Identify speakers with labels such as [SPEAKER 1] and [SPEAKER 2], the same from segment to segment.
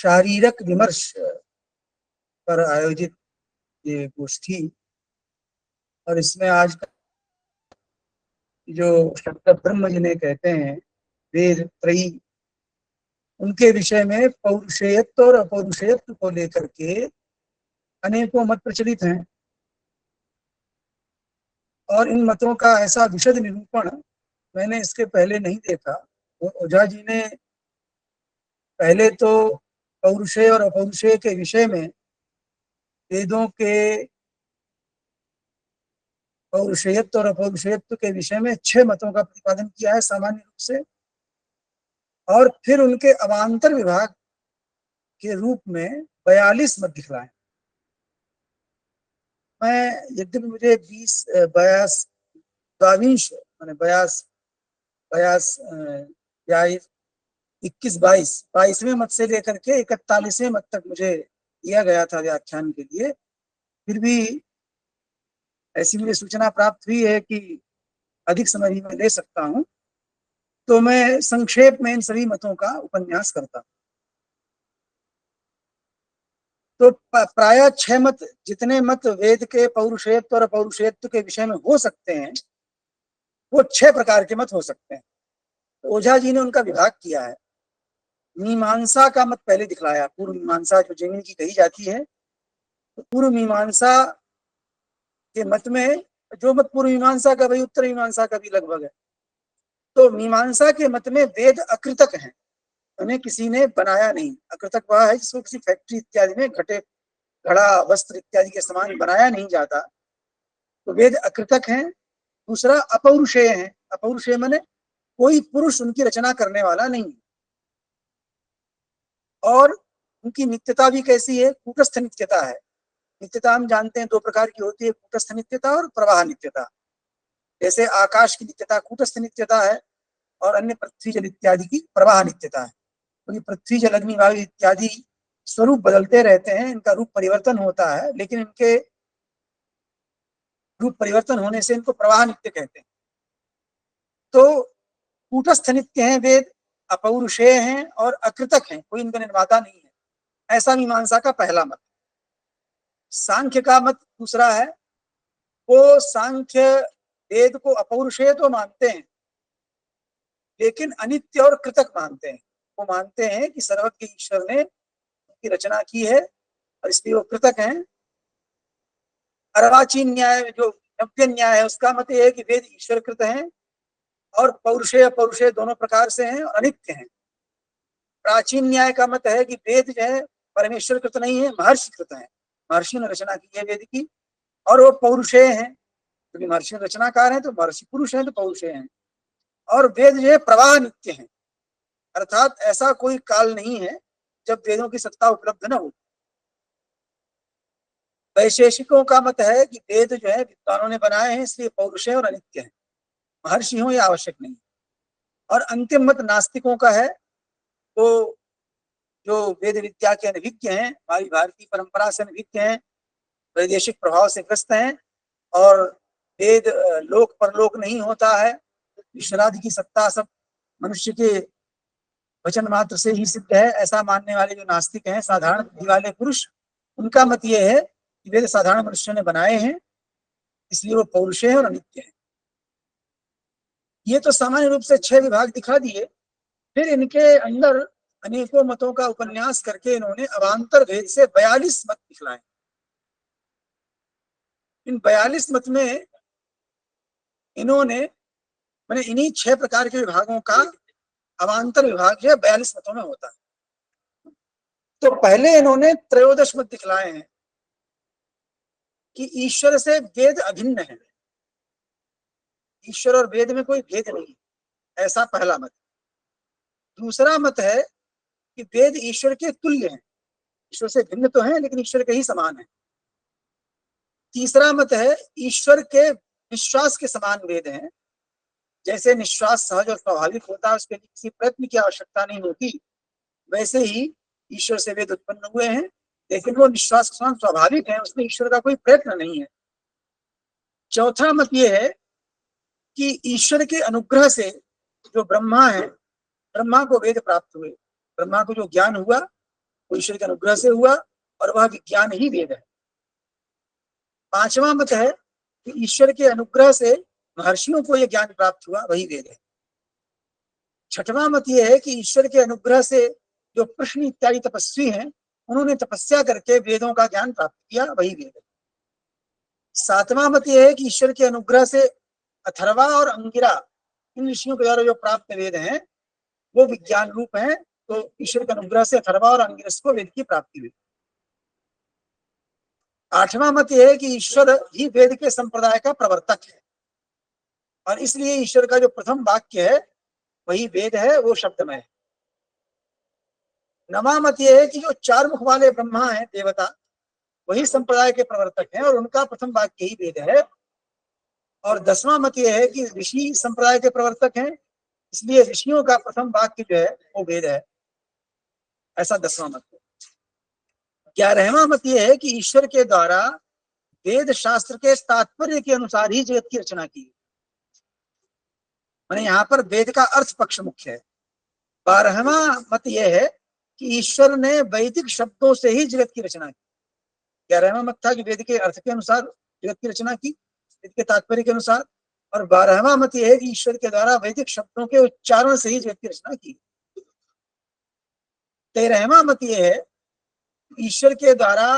[SPEAKER 1] शारीरक विमर्श पर आयोजित ये गोष्ठी, और इसमें आज जो शब्द ब्रह्म जिन्हें कहते हैं, वेद त्रयी, उनके विषय में पौरुषेयत्व और अपौरुषेयत्व को लेकर के अनेकों मत प्रचलित हैं। और इन मतों का ऐसा विशद निरूपण मैंने इसके पहले नहीं देखा। ओझा जी ने पहले तो पौरुषेय और अपौरुषेय के विषय में वेदों के पौरुषेयत्व और अपौरुषेयत्व के विषय में 6 मतों का प्रतिपादन किया है सामान्य रूप से, और फिर उनके अवान्तर विभाग के रूप में 42 मत दिखलाए। मैं यद्यपि मुझे 22वें मत से लेकर के 41वें मत तक मुझे दिया गया था व्याख्यान के लिए, फिर भी ऐसी मुझे सूचना प्राप्त हुई है कि अधिक समय भी मैं ले सकता हूं, तो मैं संक्षेप में इन सभी मतों का उपन्यास करता हूं। तो प्राय 6 मत, जितने मत वेद के पौरुषेयत्व और अपौरुषेयत्व के विषय में हो सकते हैं, वो 6 प्रकार के मत हो सकते हैं। तो ओझा जी ने उनका विभाग किया है। मीमांसा का मत पहले दिखलाया, पूर्व मीमांसा जो जैमिनी की कही जाती है। तो पूर्व मीमांसा के मत में, जो मत पूर्व मीमांसा का, भाई उत्तर मीमांसा का भी लगभग है। तो मीमांसा के मत में वेद अकृतक हैं, उन्हें किसी ने बनाया नहीं। अकृतक वह है जिसको किसी फैक्ट्री इत्यादि में घटे, घड़ा, वस्त्र इत्यादि के सामान बनाया नहीं जाता, तो वेद अकृतक हैं। दूसरा अपौरुषेय है। अपौरुषेय माने कोई पुरुष उनकी रचना करने वाला नहीं। और उनकी नित्यता भी कैसी है? कूटस्थ नित्यता है। नित्यता हम जानते हैं 2 प्रकार की होती है, कूटस्थ नित्यता और प्रवाह नित्यता। जैसे आकाश की नित्यता कूटस्थ नित्यता है, और अन्य पृथ्वी जल इत्यादि की प्रवाह नित्यता है। क्योंकि पृथ्वी जल अग्नि वायु इत्यादि स्वरूप बदलते रहते हैं, इनका रूप परिवर्तन होता है, लेकिन इनके रूप परिवर्तन होने से इनको प्रवाह नित्य कहते हैं। तो कूटस्थ नित्य हैं वेद, अपौरुषेय हैं और अकृतक हैं, कोई इनका निर्माता नहीं है। ऐसा मीमांसा का पहला मत। सांख्य का मत दूसरा है। वो सांख्य वेद को अपौरुषेय तो मानते हैं, लेकिन अनित्य और कृतक मानते हैं। वो मानते हैं कि सर्वज्ञ ईश्वर ने उनकी रचना की है और इसलिए वो कृतक हैं। अर्वाचीन न्याय, जो नव्य न्याय है, उसका मत ये है कि वेद ईश्वर कृत हैं और पौरुषेय अपौरुषेय दोनों प्रकार से हैं और अनित्य हैं। प्राचीन न्याय का मत है कि वेद जो है परमेश्वर कृत नहीं है, महर्षि कृत है। महर्षि ने रचना की है वेद की, और वो पौरुषेय हैं, क्योंकि महर्षि रचनाकार हैं तो महर्षि पुरुष हैं तो पौरुषेय हैं। और वेद जो है प्रवाह नित्य है, अर्थात ऐसा कोई काल नहीं है जब वेदों की सत्ता उपलब्ध न हो। वैशेषिकों का मत है कि वेद जो है विद्वानों ने बनाए हैं, इसलिए पौरुषेय और अनित्य है, महर्षि हो यह आवश्यक नहीं। और अंतिम मत नास्तिकों का है। तो जो वेद विद्या के अनभिज्ञ हैं, हमारी भारतीय परंपरा से अनभिज्ञ हैं, वैदेशिक प्रभाव से ग्रस्त हैं, और वेद लोक परलोक नहीं होता है, ईश्वरादि की सत्ता सब मनुष्य के वचन मात्र से ही सिद्ध है, ऐसा मानने वाले जो नास्तिक हैं, साधारण बुद्धि वाले पुरुष, उनका मत ये है कि वेद साधारण मनुष्य ने बनाए हैं, इसलिए वो पौरुषेय है और अनित्य है। ये तो सामान्य रूप से 6 विभाग दिखा दिए। फिर इनके अंदर अनेकों मतों का उपन्यास करके इन्होंने अवान्तर भेद से 42 मत दिखलाए। इन 42 मत में इन्होंने, मैंने इन्हीं 6 प्रकार के विभागों का अवान्तर विभाग जो है 42 मतों में होता है। तो पहले इन्होंने 13 मत दिखलाए हैं कि ईश्वर से वेद अभिन्न है, ईश्वर और वेद में कोई भेद नहीं, ऐसा पहला मत। दूसरा मत है कि वेद ईश्वर के तुल्य हैं, ईश्वर से भिन्न तो हैं लेकिन ईश्वर के ही समान है। तीसरा मत है ईश्वर के विश्वास के समान वेद हैं, जैसे निश्वास सहज और स्वाभाविक होता है, उसके लिए किसी प्रयत्न की आवश्यकता नहीं होती, वैसे ही ईश्वर से वेद उत्पन्न हुए हैं, लेकिन वो निश्वास के समान स्वाभाविक है, उसमें ईश्वर का कोई प्रयत्न नहीं है। चौथा मत ये है कि ईश्वर के अनुग्रह से जो ब्रह्मा है, ब्रह्मा को वेद प्राप्त हुए, ब्रह्मा को जो ज्ञान हुआ वो ईश्वर के अनुग्रह से हुआ और वह विज्ञान ही वेद है। पांचवा मत है कि ईश्वर के अनुग्रह से महर्षियों को यह ज्ञान प्राप्त हुआ, वही वेद है। छठवां मत यह है कि ईश्वर के अनुग्रह से जो कृष्ण इत्यादि तपस्वी हैं, उन्होंने तपस्या करके वेदों का ज्ञान प्राप्त किया, वही वेद है। सातवां मत यह है कि ईश्वर के अनुग्रह से अथर्वा और अंगिरा, इन ऋषियों के द्वारा जो प्राप्त वेद हैं वो विज्ञान रूप हैं। तो ईश्वर के अनुग्रह से अथर्वा और अंगिरस को वेद की प्राप्ति हुई। आठवां मत यह है कि ईश्वर ही वेद के संप्रदाय का प्रवर्तक है और इसलिए ईश्वर का जो प्रथम वाक्य है वही वेद है, वो शब्दमय है। नवा मत यह है कि जो चार मुख वाले ब्रह्मा हैं, देवता, वही संप्रदाय के प्रवर्तक हैं और उनका प्रथम वाक्य ही वेद है। और दसवां मत यह है कि ऋषि संप्रदाय के प्रवर्तक हैं, इसलिए ऋषियों का प्रथम वाक्य जो है वो वेद है। ऐसा दसवां मत है। 11वां मत यह है कि ईश्वर के द्वारा वेद शास्त्र के तात्पर्य के अनुसार ही जगत की रचना की। माने यहाँ पर वेद का अर्थ पक्ष मुख्य है। 12वां मत यह है कि ईश्वर ने वैदिक शब्दों से ही जगत की रचना की। 11वां मत था कि वेद के अर्थ के अनुसार जगत की रचना की, वेद के तात्पर्य के अनुसार। और 12वां मत यह है कि ईश्वर के द्वारा वैदिक शब्दों के उच्चारण से ही जगत की रचना की। 13वां मत यह है ईश्वर के द्वारा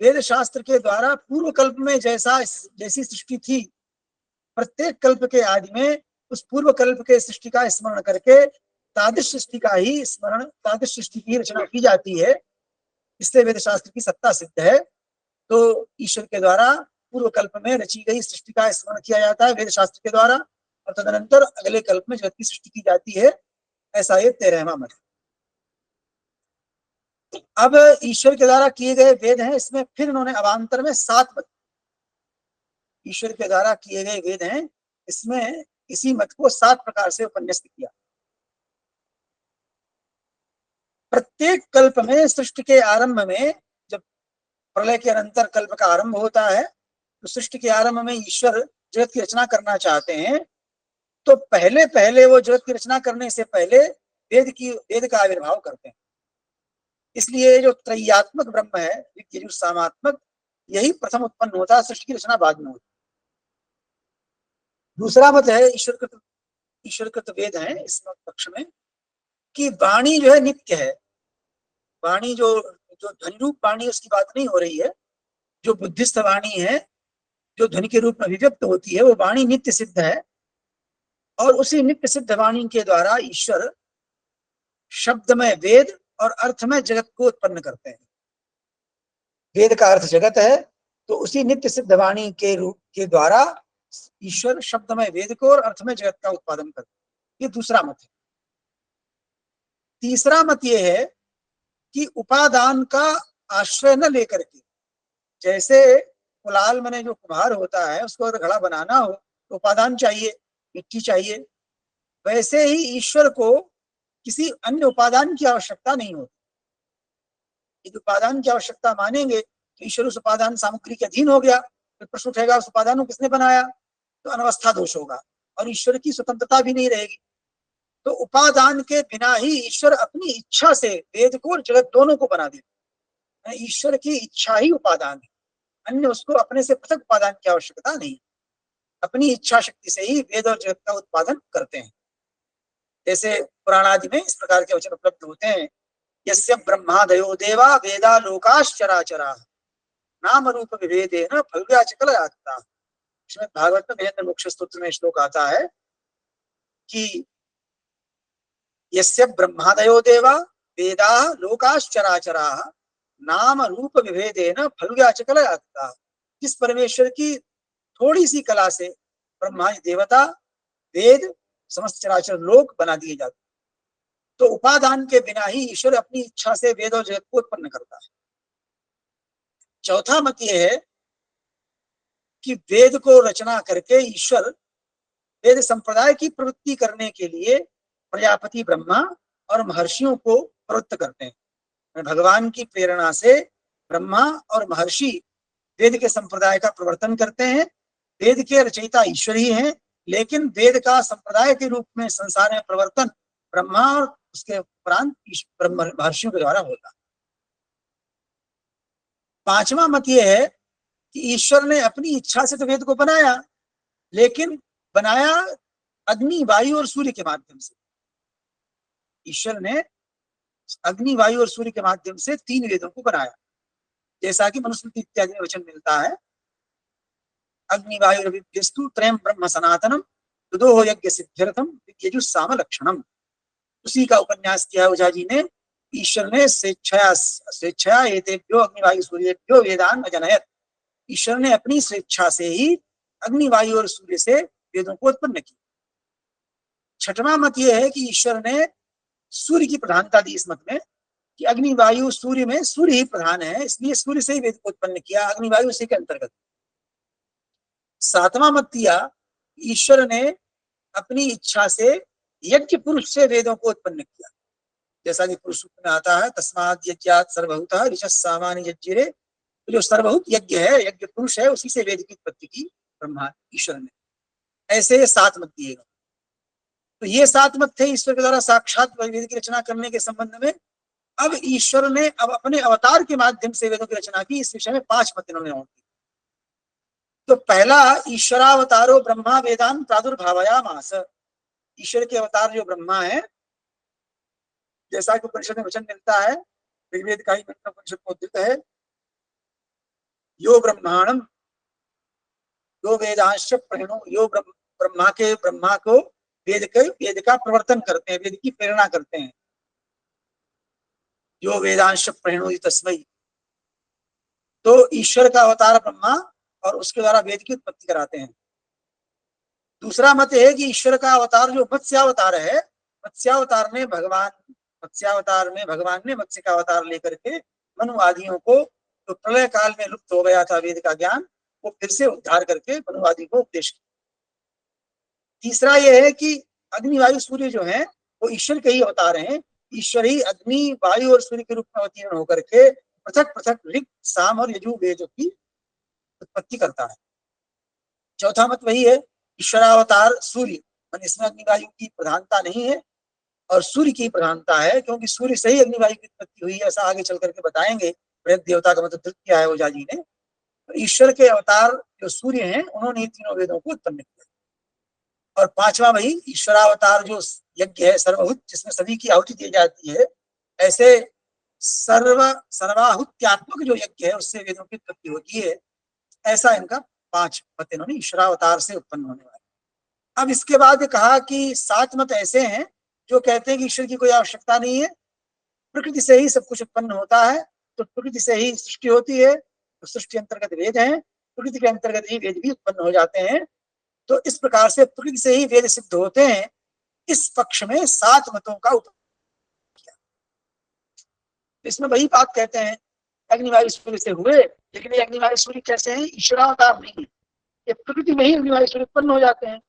[SPEAKER 1] वेद शास्त्र के द्वारा पूर्व कल्प में जैसी सृष्टि थी, प्रत्येक कल्प के आदि में उस पूर्व कल्प के सृष्टि का स्मरण करके तादृश सृष्टि का ही स्मरण, तादृश सृष्टि की रचना की जाती है। इसलिए वेद शास्त्र की सत्ता सिद्ध है। तो ईश्वर के द्वारा पूर्व कल्प में रची गई सृष्टि का स्मरण किया जाता है वेद शास्त्र के द्वारा और तदनंतर अगले कल्प में जगत की सृष्टि की जाती है। ऐसा ये 13वां मत। अब ईश्वर के द्वारा किए गए वेद हैं, इसमें फिर इन्होंने अवान्तर में 7 मत ईश्वर के द्वारा किए गए वेद हैं, इसमें इसी मत को 7 प्रकार से उपन्यस्त किया। प्रत्येक कल्प में सृष्टि के आरंभ में, जब प्रलय के अनंतर कल्प का आरंभ होता है, तो सृष्टि के आरंभ में ईश्वर जगत की रचना करना चाहते हैं। तो पहले पहले वो जगत की रचना करने से पहले वेद का आविर्भाव करते हैं। इसलिए जो त्रयात्मक ब्रह्म है, जो सामात्मक, यही प्रथम उत्पन्न होता है, सृष्टि की रचना बाद में होती है। दूसरा मत है ईश्वरकृत वेद है इस पक्ष में कि वाणी जो है नित्य है। वाणी जो ध्वनि रूप वाणी, उसकी बात नहीं हो रही है। जो बुद्धिस्थ वाणी है, जो ध्वनि के रूप में अभिव्यक्त होती है, वो वाणी नित्य सिद्ध है और उसी नित्य सिद्ध वाणी के द्वारा ईश्वर शब्दमय वेद और अर्थमय जगत को उत्पन्न करते हैं। वेद का अर्थ जगत है, तो उसी नित्य सिद्ध वाणी के रूप के द्वारा ईश्वर शब्दमय वेद को और अर्थमय जगत का उत्पादन करते हैं। ये दूसरा मत है। तीसरा मत ये है कि उपादान का आश्रय न लेकर के, जैसे कुलाल में जो कुम्हार होता है, उसको अगर घड़ा बनाना हो तो उपादान चाहिए, मिट्टी चाहिए, वैसे ही ईश्वर को किसी अन्य उपादान की आवश्यकता नहीं होती। यदि उपादान की आवश्यकता मानेंगे तो ईश्वर उस उपादान सामग्री के अधीन हो गया, फिर प्रश्न उठेगा उस उपादान को किसने बनाया, तो अनवस्था दोष होगा और ईश्वर की स्वतंत्रता भी नहीं रहेगी। तो उपादान के बिना ही ईश्वर अपनी इच्छा से वेद को और जगत दोनों को बना देता है। ईश्वर की इच्छा ही उपादान है, अन्य उसको अपने से पृथक उपादान की आवश्यकता नहीं। अपनी इच्छा शक्ति से ही वेद और जगत का उत्पादन करते हैं। जैसे पुराणादि में इस प्रकार के वचन उपलब्ध होते हैं, यस्य ब्रह्मादयो देवा वेदा लोकाश्चराचरा नाम रूप विभेदेन फलव्याचकलयात्ता। श्रीमद् भागवत में महेंद्र मोक्ष स्तोत्र में श्लोक आता है कि यस्य ब्रह्मादयो देवा वेदा लोकाश्चराचरा नाम रूप विभेदेन फलव्याचकलयात्ता। जिस परमेश्वर की थोड़ी सी कला से ब्रह्मा देवता वेद समस्त चराचर लोक बना दिए जाते। तो उपादान के बिना ही ईश्वर अपनी इच्छा से वेद और जगत को उत्पन्न करता है। चौथा मत यह है कि वेद को रचना करके ईश्वर वेद संप्रदाय की प्रवृत्ति करने के लिए प्रजापति ब्रह्मा और महर्षियों को प्रवृत्त करते हैं। भगवान की प्रेरणा से ब्रह्मा और महर्षि वेद के संप्रदाय का प्रवर्तन करते हैं। वेद के रचयिता ईश्वर ही हैं, लेकिन वेद का संप्रदाय के रूप में संसार में प्रवर्तन ब्रह्मा और उसके उपरांत ब्रह्म महर्षियों के द्वारा होता। पांचवा मत यह है कि ईश्वर ने अपनी इच्छा से तो वेद को बनाया, लेकिन बनाया अग्नि, वायु और सूर्य के माध्यम से। ईश्वर ने अग्नि, वायु और सूर्य के माध्यम से 3 वेदों को बनाया, जैसा कि मनुस्मृति इत्यादि में वचन मिलता है, अग्नि वायु रविस्तु त्रयं ब्रह्म सनातनम तदोह यज्ञ सिद्ध्यर्थम यजुस्साम लक्षणम। उसी का उपन्यास किया ओझा जी ने। ईश्वर ने स्वेच्छया एतेभ्यो अग्नि वायु सूर्येभ्यो वेदान अजनयत। ईश्वर ने अपनी स्वेच्छा से ही अग्नि, वायु और सूर्य से वेदों को उत्पन्न किया। छठवां मत यह है कि ईश्वर ने सूर्य की प्रधानता दी इस मत में, कि अग्नि, वायु, सूर्य में सूर्य ही प्रधान है, इसलिए सूर्य से ही वेद को उत्पन्न किया, अग्नि वायु उसी के अंतर्गत। सातवां मत दिया, ईश्वर ने अपनी इच्छा से यज्ञ पुरुष से वेदों को उत्पन्न किया, जैसा कि पुरुष सूक्त में आता है, तस्मात् यज्ञात् सर्वभूतः ऋचः सामानि यज्ञिरे। जो सर्वभूत यज्ञ है, यज्ञ पुरुष है, उसी से वेद की उत्पत्ति की ब्रह्मा ईश्वर ने। ऐसे 7 मत दिए गए। तो ये 7 मत थे ईश्वर के द्वारा साक्षात वेद की रचना करने के संबंध में। अब ईश्वर ने अब अपने अवतार के माध्यम से वेदों की रचना की, इस विषय में 5 मत इन्होंने और दिए। तो पहला, ईश्वरावतारो ब्रह्मा वेदान प्रादुर्भावयामास। ईश्वर के अवतार जो ब्रह्मा है, जैसा कि उपनिषद में वचन मिलता है, ऋग्वेद का ही मंत्र उपनिषद में उद्धृत है, यो ब्रह्माणम यो वेदांश प्रणो। यो ब्रह्मा को वेद का प्रवर्तन करते हैं, वेद की प्रेरणा करते हैं। यो वेदांश प्रणो तस्मै। तो ईश्वर का अवतार ब्रह्मा और उसके द्वारा वेद की उत्पत्ति कराते हैं। दूसरा मत है कि ईश्वर का अवतार जो मत्स्यावतार है, मत्स्यावतार में भगवान ने मत्स्य का अवतार लेकर के मनु आदियों को, तो प्रलय काल में लुप्त हो गया था वेद का ज्ञान, वो फिर से उद्धार करके मनु आदि को उपदेश किया। तीसरा यह है कि अग्नि, वायु, सूर्य जो है वो ईश्वर के ही अवतार हैं। ईश्वर ही अग्नि, वायु और सूर्य के रूप में अवतीर्ण होकर के पृथक पृथक ऋग, साम और यजु वेद की उत्पत्ति करता है। चौथा मत वही है, ईश्वरावतार सूर्य, इसमें अग्नि वायु की प्रधानता नहीं है और सूर्य की प्रधानता है, क्योंकि सूर्य से ही अग्नि वायु की उत्पत्ति हुई है, ऐसा आगे चल करके बताएंगे। बृहद देवता का मतलब धृत किया है ओझा जी ने। तो ईश्वर के अवतार जो सूर्य हैं, उन्होंने 3 वेदों को उत्पन्न किया। और 5वां वही ईश्वरावतार जो यज्ञ है सर्वहुत, जिसमें सभी की आहुति दी जाती है, ऐसे सर्वाहुत्यात्मक जो यज्ञ है उससे वेदों की उत्पत्ति होती है। ऐसा इनका 5 मत इन्होंने ईश्वरावतार से उत्पन्न होने वाले। अब इसके बाद कहा कि 7 मत ऐसे हैं जो कहते हैं कि ईश्वर की कोई आवश्यकता नहीं है, प्रकृति से ही सब कुछ उत्पन्न होता है, तो प्रकृति से ही सृष्टि होती है, तो सृष्टि अंतर्गत वेद है, प्रकृति के अंतर्गत ही वेद भी उत्पन्न हो जाते हैं। तो इस प्रकार से प्रकृति से ही वेद सिद्ध होते हैं। इस पक्ष में 7 मतों का उपयोग किया। इसमें वही बात कहते हैं, अग्निवायु सूर्य से हुए, लेकिन ये अग्निवायु सूर्य कैसे हैं? ईश्वरावतार नहीं है, ये प्रकृति में ही अग्निवायु सूर्य उत्पन्न हो जाते हैं।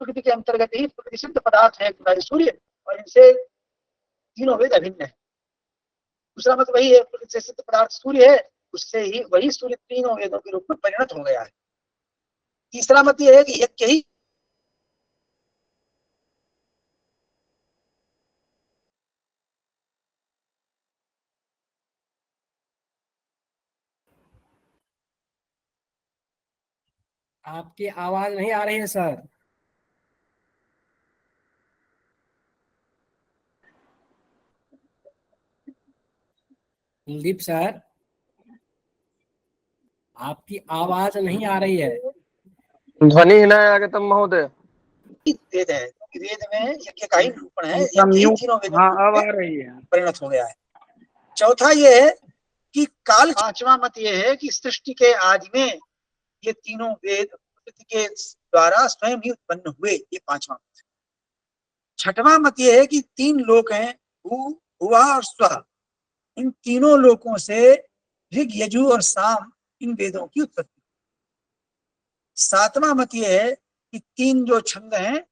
[SPEAKER 1] प्रकृति के अंतर्गत ही प्रकृति सिद्ध पदार्थ है अग्निवायु सूर्य, और इनसे 3 वेद अभिन्न है। दूसरा मत वही है, प्रकृति से सिद्ध पदार्थ सूर्य है, उससे ही वही सूर्य 3 वेदों के रूप में परिणत हो गया है। तीसरा मत यह है कि यज्ञ ही
[SPEAKER 2] आपकी आवाज नहीं आ रही है सर। कुलदीप सर, आपकी आवाज नहीं आ रही है।
[SPEAKER 3] ध्वनि न आगतम महोदय।
[SPEAKER 1] वेद है, वेद में यज्ञ का ही निरूपण है, यज्ञ 3 वेदों में परिणत हो गया है। चौथा ये है कि काल। 5वां मत ये है कि सृष्टि के आदि में ये 3 वेद प्रकृति के द्वारा स्वयं ही उत्पन्न हुए, ये 5वां मत। 6वां मत ये है कि 3 लोक हैं, भू, भुवा और स्वः। इन 3 लोकों से ऋग, यजु और साम, इन वेदों की उत्पत्ति। 7वां मत ये है कि 3 जो छंद हैं,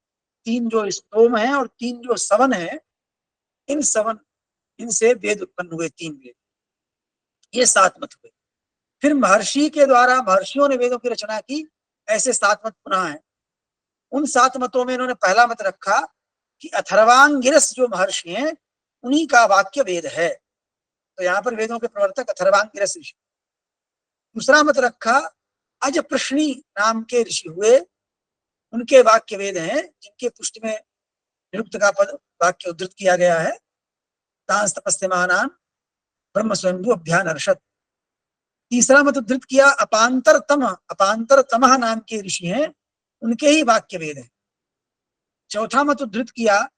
[SPEAKER 1] 3 जो स्तोम हैं और 3 जो सवन हैं, इनसे वेद उत्पन्न हुए, 3 वेद। ये 7 मत हुए। फिर महर्षि के द्वारा, महर्षियों ने वेदों की रचना की, ऐसे 7 मत पुनः हैं। उन 7 मतों में इन्होंने पहला मत रखा कि अथर्वांगिरस जो महर्षि हैं उन्हीं का वाक्य वेद है। तो यहाँ पर वेदों के प्रवर्तक अथर्वांगिरस ऋषि। दूसरा मत रखा अजप्रश्नी नाम के ऋषि हुए, उनके वाक्य वेद हैं, जिनके पुष्टि में निरुक्त का पद वाक्य उद्धृत किया गया है, तांस तपस्यमानान ब्रह्म स्वयंभू अभ्यानर्षत। तीसरा मत उद्धृत किया अपांतरतमः नाम के ऋषि हैं, उनके ही वाक्य वेद हैं। चौथा मत उद्धृत किया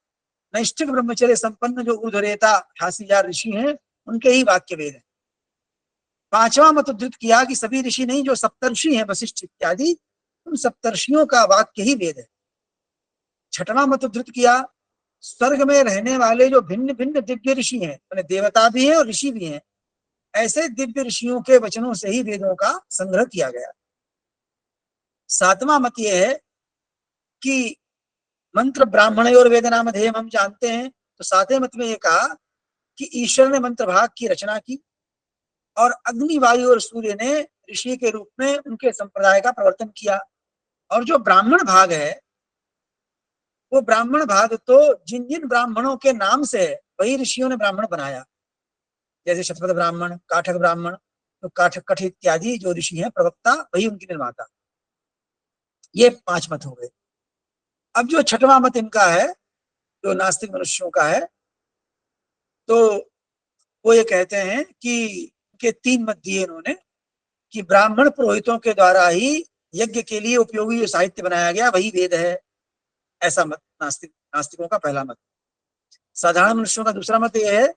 [SPEAKER 1] नैष्ठिक ब्रह्मचर्य संपन्न जो ऊर्ध्वरेता 88,000 ऋषि हैं, उनके ही वाक्य वेद हैं। पांचवा मत उद्धृत किया कि सभी ऋषि नहीं, जो सप्तर्षि हैं वशिष्ठ इत्यादि, उन सप्तर्षियों का वाक्य ही वेद है। छठवां मत उद्धृत किया स्वर्ग में रहने वाले जो भिन्न भिन्न दिव्य ऋषि हैं, माने देवता भी हैं और ऋषि भी हैं, ऐसे दिव्य ऋषियों के वचनों से ही वेदों का संग्रह किया गया। सातवां मत यह है कि मंत्र ब्राह्मण और वेद नाम ध्येय हम जानते हैं, तो सातवें मत में यह कहा कि ईश्वर ने मंत्र भाग की रचना की और अग्नि, वायु और सूर्य ने ऋषि के रूप में उनके संप्रदाय का प्रवर्तन किया। और जो ब्राह्मण भाग है, वो ब्राह्मण भाग तो जिन जिन ब्राह्मणों के नाम से है, वही ऋषियों ने ब्राह्मण बनाया। जैसे शतपथ ब्राह्मण, काठक ब्राह्मण, तो काठक कठ इत्यादि जो ऋषि हैं प्रवक्ता, वही उनके निर्माता। ये 5 मत हो गए। अब जो छठवां मत इनका है, जो नास्तिक मनुष्यों का है, तो वो ये कहते हैं कि के 3 मत दिए इन्होंने कि ब्राह्मण पुरोहितों के द्वारा ही यज्ञ के लिए उपयोगी जो साहित्य बनाया गया वही वेद है। ऐसा मत नास्तिकों का पहला मत। साधारण मनुष्यों का दूसरा मत यह है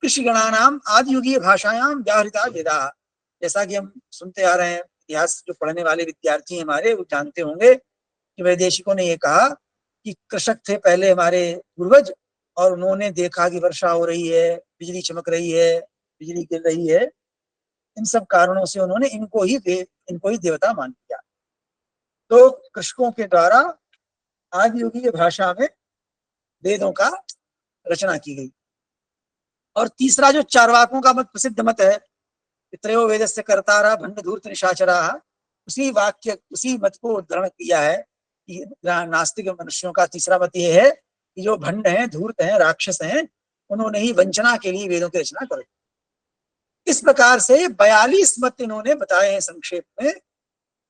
[SPEAKER 1] कृषि गणानाम आदि युगीय भाषायाम व्याहृता वेदा। जैसा कि हम सुनते आ रहे हैं, इतिहास जो पढ़ने वाले विद्यार्थी हमारे वो जानते होंगे कि वैदेशिकों ने ये कहा कि कृषक थे पहले हमारे पूर्वज, और उन्होंने देखा कि वर्षा हो रही है, बिजली चमक रही है, बिजली गिर रही है, इन सब कारणों से उन्होंने इनको ही देवता मान लिया। तो कृषकों के द्वारा आदि युगीय भाषा में वेदों का रचना की गई। और तीसरा जो चारवाकों का मत प्रसिद्ध मत है, त्रयो वेदस्य कर्तारः भंड धूर्त निशाचराः, उसी मत को उद्धरण किया है कि नास्तिक मनुष्यों का तीसरा मत ये है कि जो भंड हैं, धूर्त हैं, राक्षस हैं, उन्होंने ही वंचना के लिए वेदों की रचना कर। इस प्रकार से 42 मत इन्होंने बताए हैं संक्षेप में।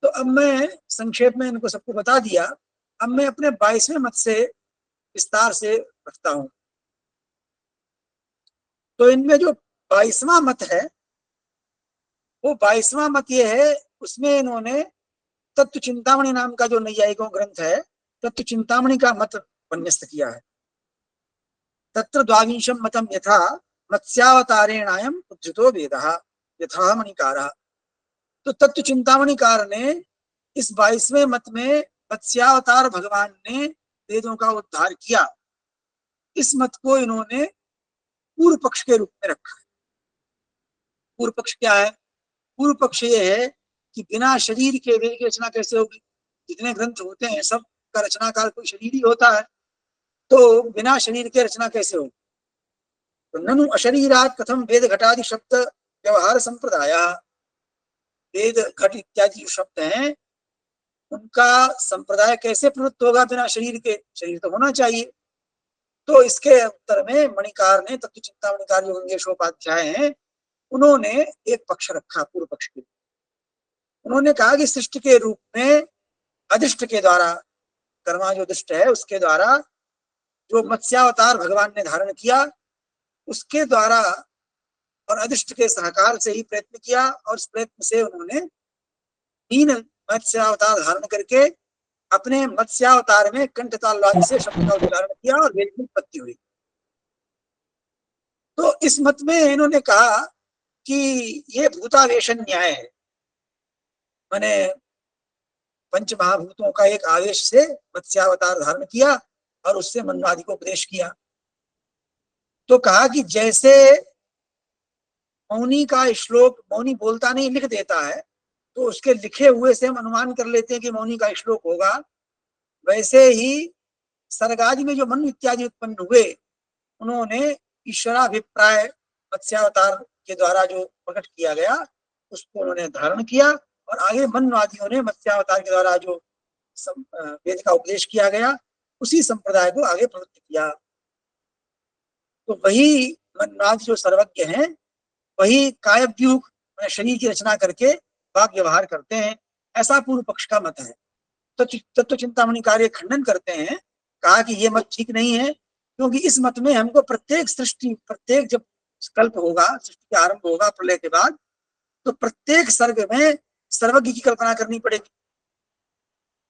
[SPEAKER 1] तो अब मैं संक्षेप में इनको सबको बता दिया। अब मैं अपने 22वें मत से विस्तार से रखता हूं। तो इनमें जो 22वां मत है, वो 22वां मत ये है, उसमें इन्होंने तत्व चिंतामणि नाम का जो नैयायिकों ग्रंथ है, तत्व चिंतामणि का मत उपन्यस्त किया है। तत्र 22 मतम यथा मत्स्यावतारेणायम उद्धृतो वेदः यथा मणिकारः। तो तत्व चिंतामणिकार ने इस 22वें मत में मत्स्यावतार भगवान ने वेदों का उद्धार किया, इस मत को इन्होंने पूर्व पक्ष के रूप में रखा है। पूर्व पक्ष क्या है? पूर्व पक्ष ये है कि बिना शरीर के वेद की रचना कैसे होगी? जितने ग्रंथ होते हैं सब का रचनाकार कोई शरीर ही होता है, तो बिना शरीर के रचना कैसे होगी? तो ननु अशरीरात कथम वेद घटादि शब्द व्यवहार संप्रदाय। वेद घट इत्यादि जो शब्द हैं उनका संप्रदाय कैसे प्रवृत्त होगा बिना शरीर के? शरीर तो होना चाहिए। तो इसके उत्तर में मणिकार ने, तत्व चिंता मणिकार जो गंगेशोपाध्याय हैं, उन्होंने एक पक्ष रखा पूर्व पक्ष के। उन्होंने कहा कि सृष्टि के रूप में अधिष्ट के द्वारा, कर्मा जो दृष्ट है उसके द्वारा जो मत्स्यावतार भगवान ने धारण किया, उसके द्वारा और अधिष्ट के सहकार से ही प्रयत्न किया, और इस प्रयत्न से उन्होंने 3 मत्स्यावतार धारण करके अपने मत्स्यावतार में कंठतालवाद से शब्द का उच्चारण किया और वेद की उत्पत्ति हुई। तो इस मत में इन्होंने कहा कि ये भूतावेशन न्याय है, माने पंच महाभूतों का एक आवेश से मत्स्यावतार धारण किया और उससे मनवादि को उपदेश किया। तो कहा कि जैसे मौनी का श्लोक, मौनी बोलता नहीं लिख देता है, तो उसके लिखे हुए से हम अनुमान कर लेते हैं कि मौनी का श्लोक होगा, वैसे ही सर्गादि में जो मन इत्यादि उत्पन्न हुए, उन्होंने ईश्वराभिप्राय मत्स्यावतार के द्वारा जो प्रकट किया गया उसको उन्होंने धारण किया, और आगे मनवादियों ने मत्स्यावतार के द्वारा जो वेद का उपदेश किया गया उसी संप्रदाय को आगे प्रवृत्त किया। तो वही मन्वादि जो सर्वज्ञ हैं वही कायव्यूह शरीर की रचना करके वाक व्यवहार करते हैं, ऐसा पूर्व पक्ष का मत है। तो तत्व चिंतामणि कार्य खंडन करते हैं, कहा कि ये मत ठीक नहीं है, क्योंकि इस मत में हमको प्रत्येक सृष्टि, प्रत्येक जब कल्प होगा, सृष्टि का आरंभ होगा प्रलय के बाद, तो प्रत्येक सर्ग में सर्वज्ञ की कल्पना करनी पड़ेगी,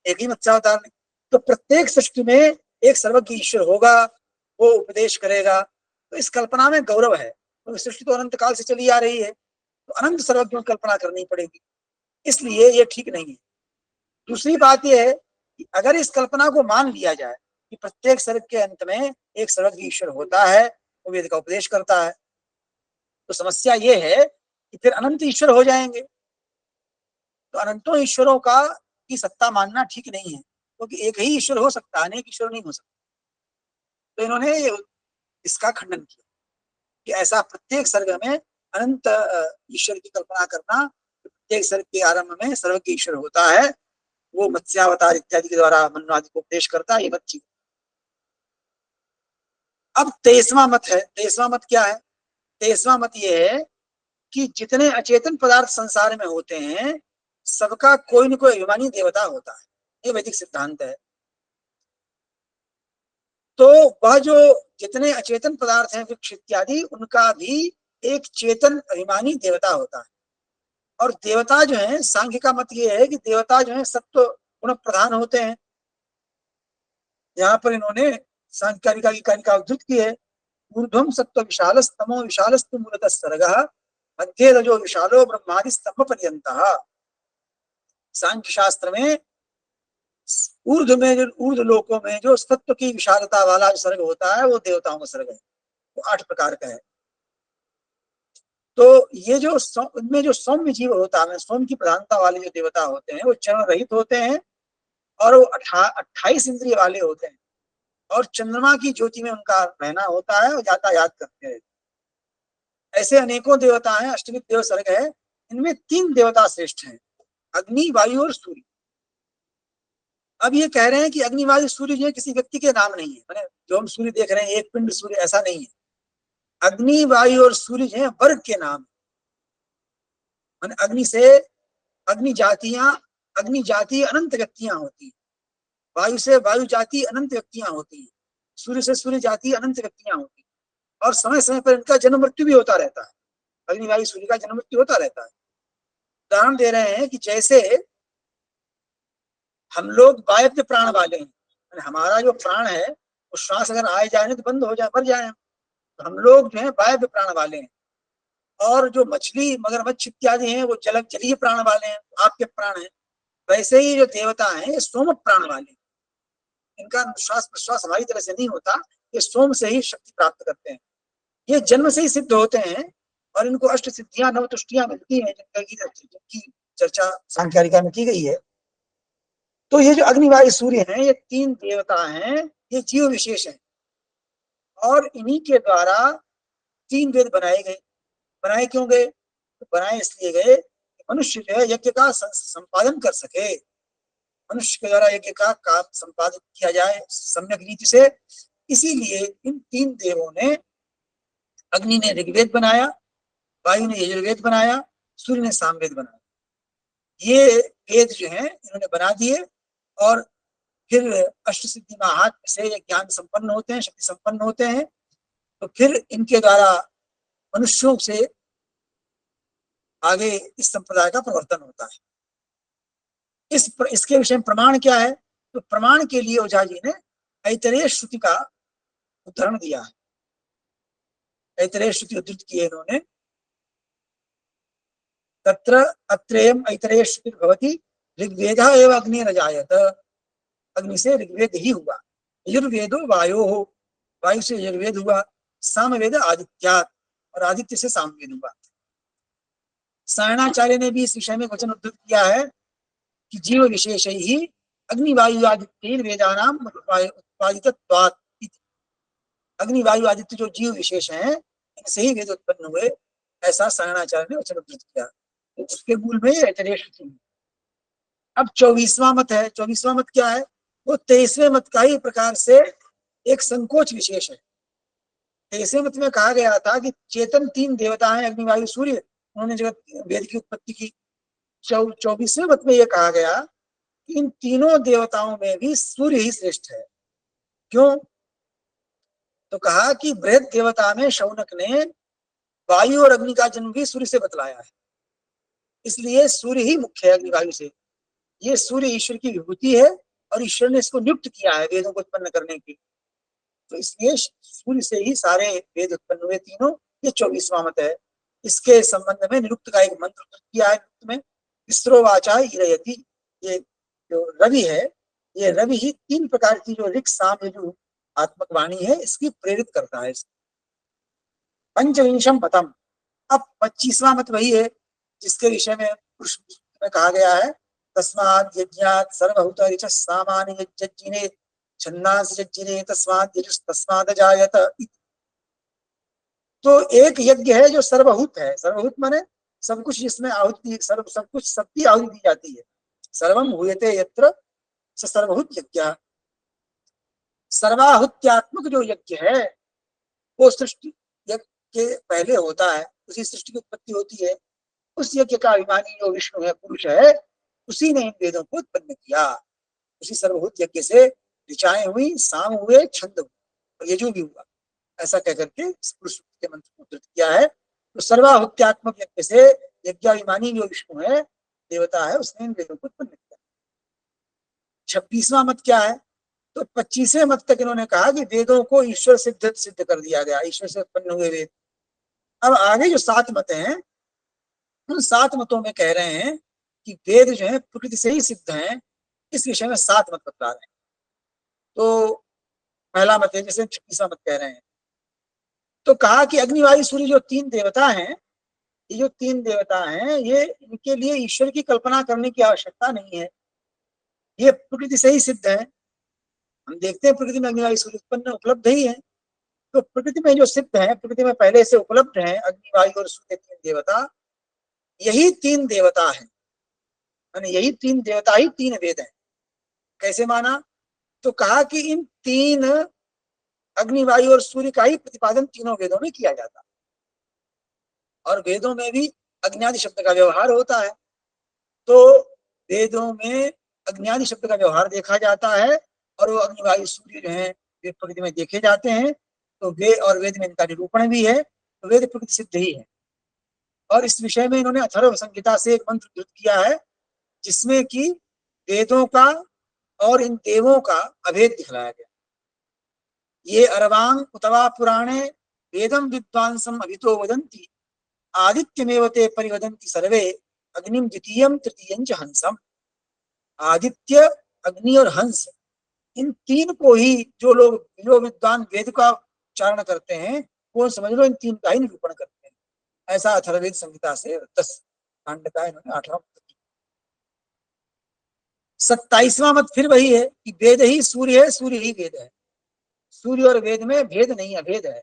[SPEAKER 1] एक ही मत्स्यावतार ने। तो प्रत्येक सृष्टि में एक सर्वज्ञ ईश्वर होगा, वो उपदेश करेगा। तो इस कल्पना में गौरव है, तो सृष्टि तो अनंत काल से चली आ रही है, तो अनंत सर्वज्ञों की कल्पना करनी पड़ेगी, इसलिए ये ठीक नहीं है। दूसरी बात यह है कि अगर इस कल्पना को मान लिया जाए कि प्रत्येक सर्ग के अंत में एक सर्वज्ञ ईश्वर होता है, वो वेद का उपदेश करता है, तो समस्या ये है कि फिर अनंत ईश्वर हो जाएंगे। तो अनंतों ईश्वरों का की सत्ता मानना ठीक नहीं है, क्योंकि एक ही ईश्वर हो सकता है, अनेक ईश्वर नहीं हो सकता। तो इन्होंने इसका खंडन किया कि ऐसा प्रत्येक सर्ग में अनंत ईश्वर की कल्पना करना, प्रत्येक सर्ग के आरंभ में सर्वज्ञ ईश्वर होता है, वो मत्स्यावतार इत्यादि के द्वारा मन्वादि को उपदेश करता है, ये मत ठीक। अब 23वां मत है। 23वां मत क्या है? 23वां मत ये है कि जितने अचेतन पदार्थ संसार में होते हैं, सबका कोई न कोई अभिमानी देवता होता है, ये वैदिक सिद्धांत है। तो वह जो जितने अचेतन पदार्थ हैं, वृक्ष इत्यादि, उनका भी एक चेतन अभिमानी देवता होता है। और देवता जो है, सांख्य का मत ये है कि देवता जो है सत्व गुण प्रधान होते हैं। यहाँ पर इन्होंने सांख्यकारिका की कारिका उद्धृत की है, ऊर्ध्वम सत्व विशालस्तमो विशालस्तु मूलतः सर्गः मध्ये रजो विशालो ब्रह्मादि स्तंभ पर्यंतः। सांख्य शास्त्र में ऊर्ध्व में जो ऊर्ध्व लोकों में जो सत्व की विशालता वाला सर्ग होता है, वो देवताओं का सर्ग है, वो 8 प्रकार का है। तो ये जो इनमें जो सौम्य जीव होता है, सोम की प्रधानता वाले जो देवता होते हैं, वो चरण रहित होते हैं, और वो 28 इंद्रिय वाले होते हैं, और चंद्रमा की ज्योति में उनका रहना होता है, और यातायात करते हैं। ऐसे अनेकों देवता हैं, अष्टविध देव सर्ग है। इनमें 3 देवता श्रेष्ठ हैं, अग्नि, वायु और सूर्य। अब ये कह रहे हैं कि अग्नि, वायु, सूर्य जो किसी व्यक्ति के नाम नहीं है, मैंने जो हम सूर्य देख रहे हैं, एक पिंड सूर्य, ऐसा नहीं है। अग्नि, वायु और सूर्य जो है वर्ग के नाम, मैंने अग्नि से अग्नि जाति अनंत व्यक्तियां होती है, वायु से वायु जाति अनंत व्यक्तियां होती है, सूर्य से सूर्य जाति अनंत व्यक्तियां होती है, और समय समय पर इनका जन्म मृत्यु भी होता रहता है। अग्नि, वायु, सूर्य का जन्म मृत्यु होता रहता है। उदाहरण दे रहे हैं कि जैसे हम लोग वायव्य प्राण वाले हैं, हमारा जो प्राण है वो श्वास अगर आए जाए तो बंद हो जाए, मर जाए, तो हम लोग जो है वायव्य प्राण वाले हैं। और जो मछली, मगरमच्छ इत्यादि हैं, वो जलीय प्राण वाले हैं, आपके प्राण हैं। वैसे ही जो देवता हैं, ये सोम प्राण वाले हैं, इनका श्वास प्रश्वास हमारी तरह से नहीं होता, ये सोम से ही शक्ति प्राप्त करते हैं। ये जन्म से ही सिद्ध होते हैं, और इनको अष्ट सिद्धियां, नव तुष्टियां मिलती हैं, जिनकी चर्चा सांख्यकारिका में की गई है। तो ये जो अग्नि, वायु, सूर्य हैं, ये 3 देवता हैं, ये जीव विशेष हैं, और इन्हीं के द्वारा 3 वेद बनाए गए। बनाए क्यों गए? तो बनाए इसलिए गए कि मनुष्य जो है यज्ञ का संपादन कर सके, मनुष्य के द्वारा यज्ञ का काम संपादित किया जाए सम्यक रीति से। इसीलिए इन 3 देवों ने, अग्नि ने ऋग्वेद बनाया, वायु ने यजुर्वेद बनाया, सूर्य ने सामवेद बनाया। ये वेद जो है इन्होंने बना दिए, और फिर अष्ट सिद्धि महात्म्य से ये ज्ञान संपन्न होते हैं, शक्ति संपन्न होते हैं। तो फिर इनके द्वारा मनुष्यों से आगे इस संप्रदाय का प्रवर्तन होता है। इसके विषय में प्रमाण क्या है? तो प्रमाण के लिए ओझा जी ने ऐतरेय श्रुति का उदाहरण दिया है। ऐतरेय श्रुति उद्धृत की है इन्होंने, तत्र अत्रेयम ऐतरेय श्रुति भवति ऋग्वेदः एव अग्निरजायत। अग्नि से ऋग्वेद ही हुआ, यजुर्वेदो वायो हो, वायु से यजुर्वेद हुआ, सामवेद आदित्यात्, और आदित्य से सामवेद हुआ। सायणाचार्य ने भी इस विषय में वचन उद्धृत किया है कि जीव विशेष ही अग्नि, वायु, आदित्य वेदानाम उत्पादितत्वात्। अग्नि, वायु, आदित्य जो जीव विशेष हैं, इनसे ही वेद उत्पन्न हुए, ऐसा सायणाचार्य ने वचन उद्धृत किया। उसके मूल में ऐतरेय श्रुति। अब 24वां मत है। 24वां मत क्या है? वो 23वें मत का ही प्रकार से एक संकोच विशेष है। 23वें मत में कहा गया था कि चेतन 3 देवता हैं, अग्नि वायु सूर्य, उन्होंने जगत वेद की उत्पत्ति की। 24वें मत में यह कहा गया कि इन तीनों देवताओं में भी सूर्य ही श्रेष्ठ है। क्यों? तो कहा कि बृहद देवता में शौनक ने वायु और अग्नि का जन्म भी सूर्य से बतलाया है, इसलिए सूर्य ही मुख्य है अग्नि वायु से। ये सूर्य ईश्वर की विभूति है और ईश्वर ने इसको नियुक्त किया है वेदों को उत्पन्न करने की, तो इसलिए सूर्य से ही सारे वेद उत्पन्न हुए तीनों। ये 24वां मत है। इसके संबंध में निरुक्त का एक मंत्र किया है में, इसरो वाचा इरयति। ये जो रवि है, ये रवि ही 3 प्रकार की जो ऋक् साम यजु आत्मक वाणी है इसकी प्रेरित करता है। पंचविंशम मतम, अब 25वां मत वही है जिसके विषय में में कहा गया है, तस्मात् यज्ञात् सर्वभूत ऋचः सामानि यज्जिने छन्दांसि यज्जिने तस्मात् यजुस् तस्मात् अजायत। तो एक यज्ञ है जो सर्वभूत है। सर्वभूत माने सब कुछ जिसमें आहुति, सब कुछ सबकी आहुति दी जाती है। सर्वम हूयते यत्र स सर्वभूत यज्ञ। सर्वाहुत्यात्मक जो यज्ञ है वो सृष्टि यज्ञ के पहले होता है, उसी सृष्टि की उत्पत्ति होती है। उस यज्ञ का अभिमानी जो विष्णु है, पुरुष है, उसी ने इन वेदों को उत्पन्न किया। उसी सर्वभूत यज्ञ से ऋचाएं हुई, साम हुए, छंद हुए और यजु भी हुआ, ऐसा कहकर के पुरुष के मंत्र को उद्धृत किया है। तो सर्वाहुत्यात्मक यज्ञ से यज्ञाभिमानी जो विष्णु है, देवता है, उसने इन वेदों को उत्पन्न किया। 26वां मत क्या है? तो 25वें मत तक इन्होंने कहा कि वेदों को ईश्वर सिद्ध कर दिया गया, ईश्वर से उत्पन्न हुए वेद। अब आगे जो 7 मत हैं, उन 7 मतों में कह रहे हैं कि वेद जो है प्रकृति से ही सिद्ध हैं। इस विषय में 7 मत बता रहे हैं। तो पहला मत है, जैसे 26वां मत कह रहे हैं, तो कहा कि अग्नि वायु सूर्य जो 3 देवता हैं, ये जो 3 देवता हैं, ये इनके लिए ईश्वर की कल्पना करने की आवश्यकता नहीं है, ये प्रकृति से ही सिद्ध है। हम देखते हैं प्रकृति में अग्नि वायु सूर्य उत्पन्न उपलब्ध ही है। तो प्रकृति में जो सिद्ध है, प्रकृति में पहले से उपलब्ध है अग्नि वायु और सूर्य 3 देवता, यही 3 देवता है, यही 3 देवता ही 3 वेद है। कैसे माना? तो कहा कि इन 3 अग्नि वायु और सूर्य का ही प्रतिपादन तीनों वेदों में किया जाता है, और वेदों में भी अग्न्यादि शब्द का व्यवहार होता है। तो वेदों में अग्न्यादि शब्द का व्यवहार देखा जाता है, और वो अग्नि वायु सूर्य जो है वे प्रकृति में देखे जाते हैं। तो वे और वेद में इनका निरूपण भी है, तो वेद प्रकृति सिद्ध ही है। और इस विषय में इन्होंने अथर्व संहिता से एक मंत्र उद्धृत किया है, जिसमें कि वेदों का और इन देवों का अभेद दिखलाया गया। ये अरवांग उतवा पुराणे वेदम विद्वांसम अभितो वदन्ति आदित्यमेव ते परिवदन्ति सर्वे अग्निम द्वितीयम तृतीयं च हंसम। आदित्य, अग्नि और हंस, इन 3 को ही जो लोग, जो विद्वान वेद का उच्चारण करते हैं, वो समझ लो इन 3 का ही निरूपण करते हैं। ऐसा अथर्ववेद संहिता से 10 कांड का इन्होंने 8वां। 27वां मत फिर वही है कि वेद ही सूर्य है, सूर्य ही वेद है। सूर्य और वेद में भेद नहीं, अभेद है।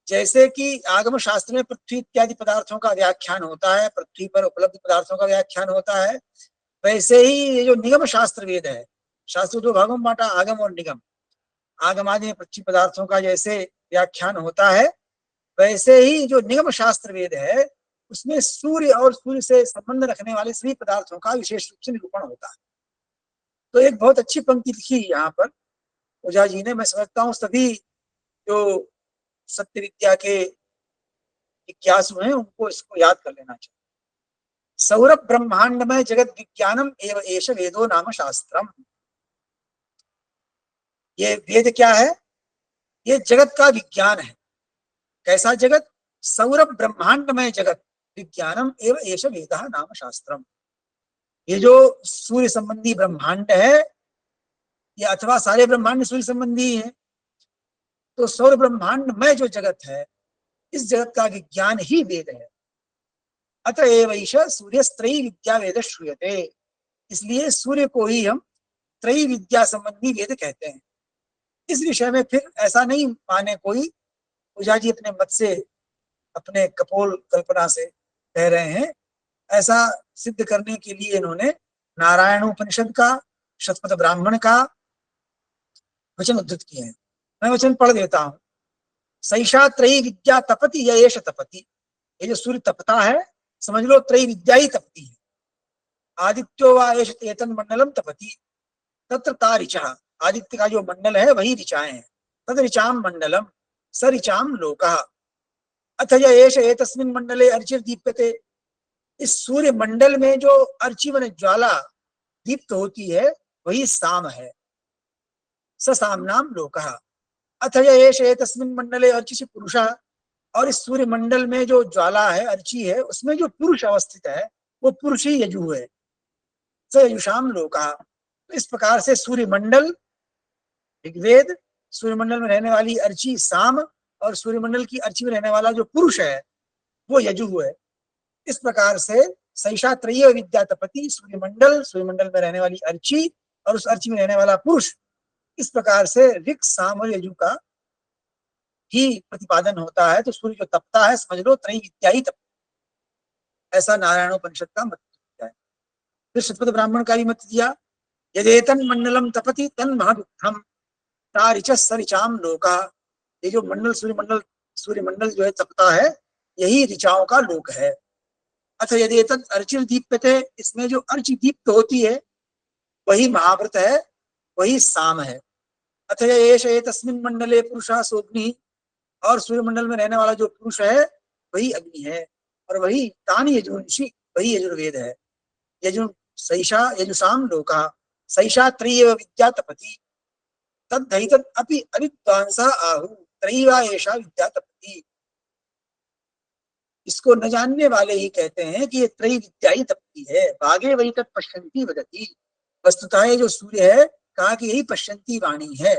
[SPEAKER 1] जैसे कि आगम शास्त्र में पृथ्वी इत्यादि पदार्थों का व्याख्यान होता है, पृथ्वी पर उपलब्ध पदार्थों का व्याख्यान होता है, वैसे ही ये जो निगम शास्त्र वेद है, शास्त्र 2 भागों में बांटा, आगम और निगम। आगम आदि में पृथ्वी पदार्थों का जैसे व्याख्यान होता है, वैसे ही जो निगम शास्त्र वेद है, उसमें सूर्य और सूर्य से संबंध रखने वाले सभी पदार्थों का विशेष रूप से निरूपण होता है। तो एक बहुत अच्छी पंक्ति लिखी यहाँ पर ओझा जी ने। मैं समझता हूँ सभी जो सत्य विद्या के जिज्ञासु हैं उनको इसको याद कर लेना चाहिए। सौरभ ब्रह्मांडमय जगत विज्ञानम एव एष वेदो नाम शास्त्रम। ये वेद क्या है? ये जगत का विज्ञान है। कैसा जगत? सौरभ ब्रह्मांडमय जगत विज्ञानम एव एष वेदः नाम शास्त्रम। ये जो सूर्य संबंधी ब्रह्मांड है, ये अथवा सारे ब्रह्मांड सूर्य संबंधी है, तो सौर ब्रह्मांड में जो जगत है, इस जगत का विज्ञान ही वेद है। अतएव ईश सूर्य त्रयी विद्या वेद श्रूयते। इसलिए सूर्य को ही हम त्रयी विद्या संबंधी वेद कहते हैं। इस विषय में फिर ऐसा नहीं माने कोई, ओझा जी अपने मत से, अपने कपोल कल्पना से कह रहे हैं। ऐसा सिद्ध करने के लिए इन्होंने नारायण उपनिषद का शतपथ ब्राह्मण का वचन उद्धृत किए हैं। मैं वचन पढ़ देता हूं। सैषा त्रयी विद्या तपति येष तपति। ये जो सूर्य तपता है समझ लो त्रयी विद्या ही तपती है। आदित्यो वा एष एतन मंडलम तपति तत्र ता ऋचः। आदित्य का जो मंडल है वही ऋचाएं हैं। तद ऋचाम मंडलम स ऋचाम लोकः। अथ य एष एतस्मिन् मंडले अर्चिर दीप्यते। इस सूर्य मंडल में जो अर्ची माने ज्वाला दीप्त होती है वही साम है। स सामनाम लोकः। अथ य एष एतस्मिन् मंडले अर्चिषि पुरुषः। और इस सूर्य मंडल में जो ज्वाला है अर्ची है उसमें जो पुरुष अवस्थित है वो पुरुष ही यजु है। स यजुषाम लोकः। तो इस प्रकार से सूर्य मंडल ऋग्वेद, सूर्यमंडल में रहने वाली अर्ची साम और सूर्यमंडल की अर्ची में रहने वाला जो पुरुष है वो यजु है। इस प्रकार से सैषा त्रयी विद्या तपति, सूर्यमंडल में रहने वाली अर्ची और उस अर्ची में रहने वाला पुरुष, इस प्रकार से ऋक साम और यजु का ही प्रतिपादन होता है। तो सूर्य जो तपता है समझ लो त्रयी विद्या ही तपता, ऐसा नारायणोपनिषद का मत दिया है। फिर शतपथ ब्राह्मण का भी मत दिया, यदेतन मंडलम तपति तन महदुत्थम ता ऋचः स ऋचाम लोकः। ये जो मंडल सूर्यमंडल जो है तपता है यही ऋचाओं का लोक है। अथ यदि तद अर्चिर दीप्यते, इसमें जो अर्ची दीप्त होती है वही महाव्रत है, वही साम है। अथ एष एतस्मिन् मंडले पुरुषः सोऽग्निः। और सूर्यमंडल में रहने वाला जो पुरुष है वही अग्नि है और वही तानि यजुंषि, वही यजुर्वेद है। यजु सैषा यजुषाम लोकः सैषा त्रयी विद्या तपति तद्धैतद अपि अविद्वांसः आहु त्रयीवा एषा विद्या तपति। इसको न जानने वाले ही कहते हैं कि ये त्रयी विद्या ही तपती है। भागे वही तत् पश्यन्ति वदति। वस्तुतः ये जो सूर्य है कहा कि यही पश्यन्ति वाणी है।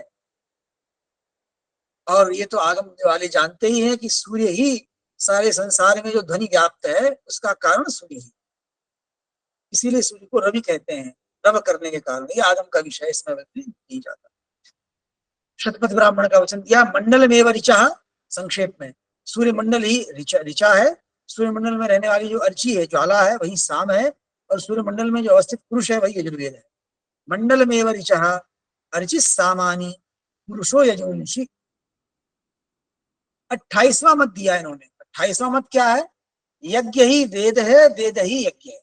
[SPEAKER 1] और ये तो आगम वाले जानते ही हैं कि सूर्य ही सारे संसार में जो ध्वनि व्याप्त है उसका कारण सूर्य ही, इसीलिए सूर्य को रवि कहते हैं, रव करने के कारण। ये आगम का विषय, इसमें नहीं जाता। शतपथ ब्राह्मण का वचन दिया, मंडल में ऋचा। संक्षेप में सूर्य मंडल ही ऋचा है। सूर्य मंडल में रहने वाली जो अर्ची है ज्वाला है वही साम है और सूर्य मंडल में जो अवस्थित पुरुष है वही यजुर्वेद है। मंडल में ऋचा अर्चि सामानी पुरुषो यजुंषि। 28वां मत दिया इन्होंने। 28वां मत क्या है? यज्ञ ही वेद है, वेद ही यज्ञ है,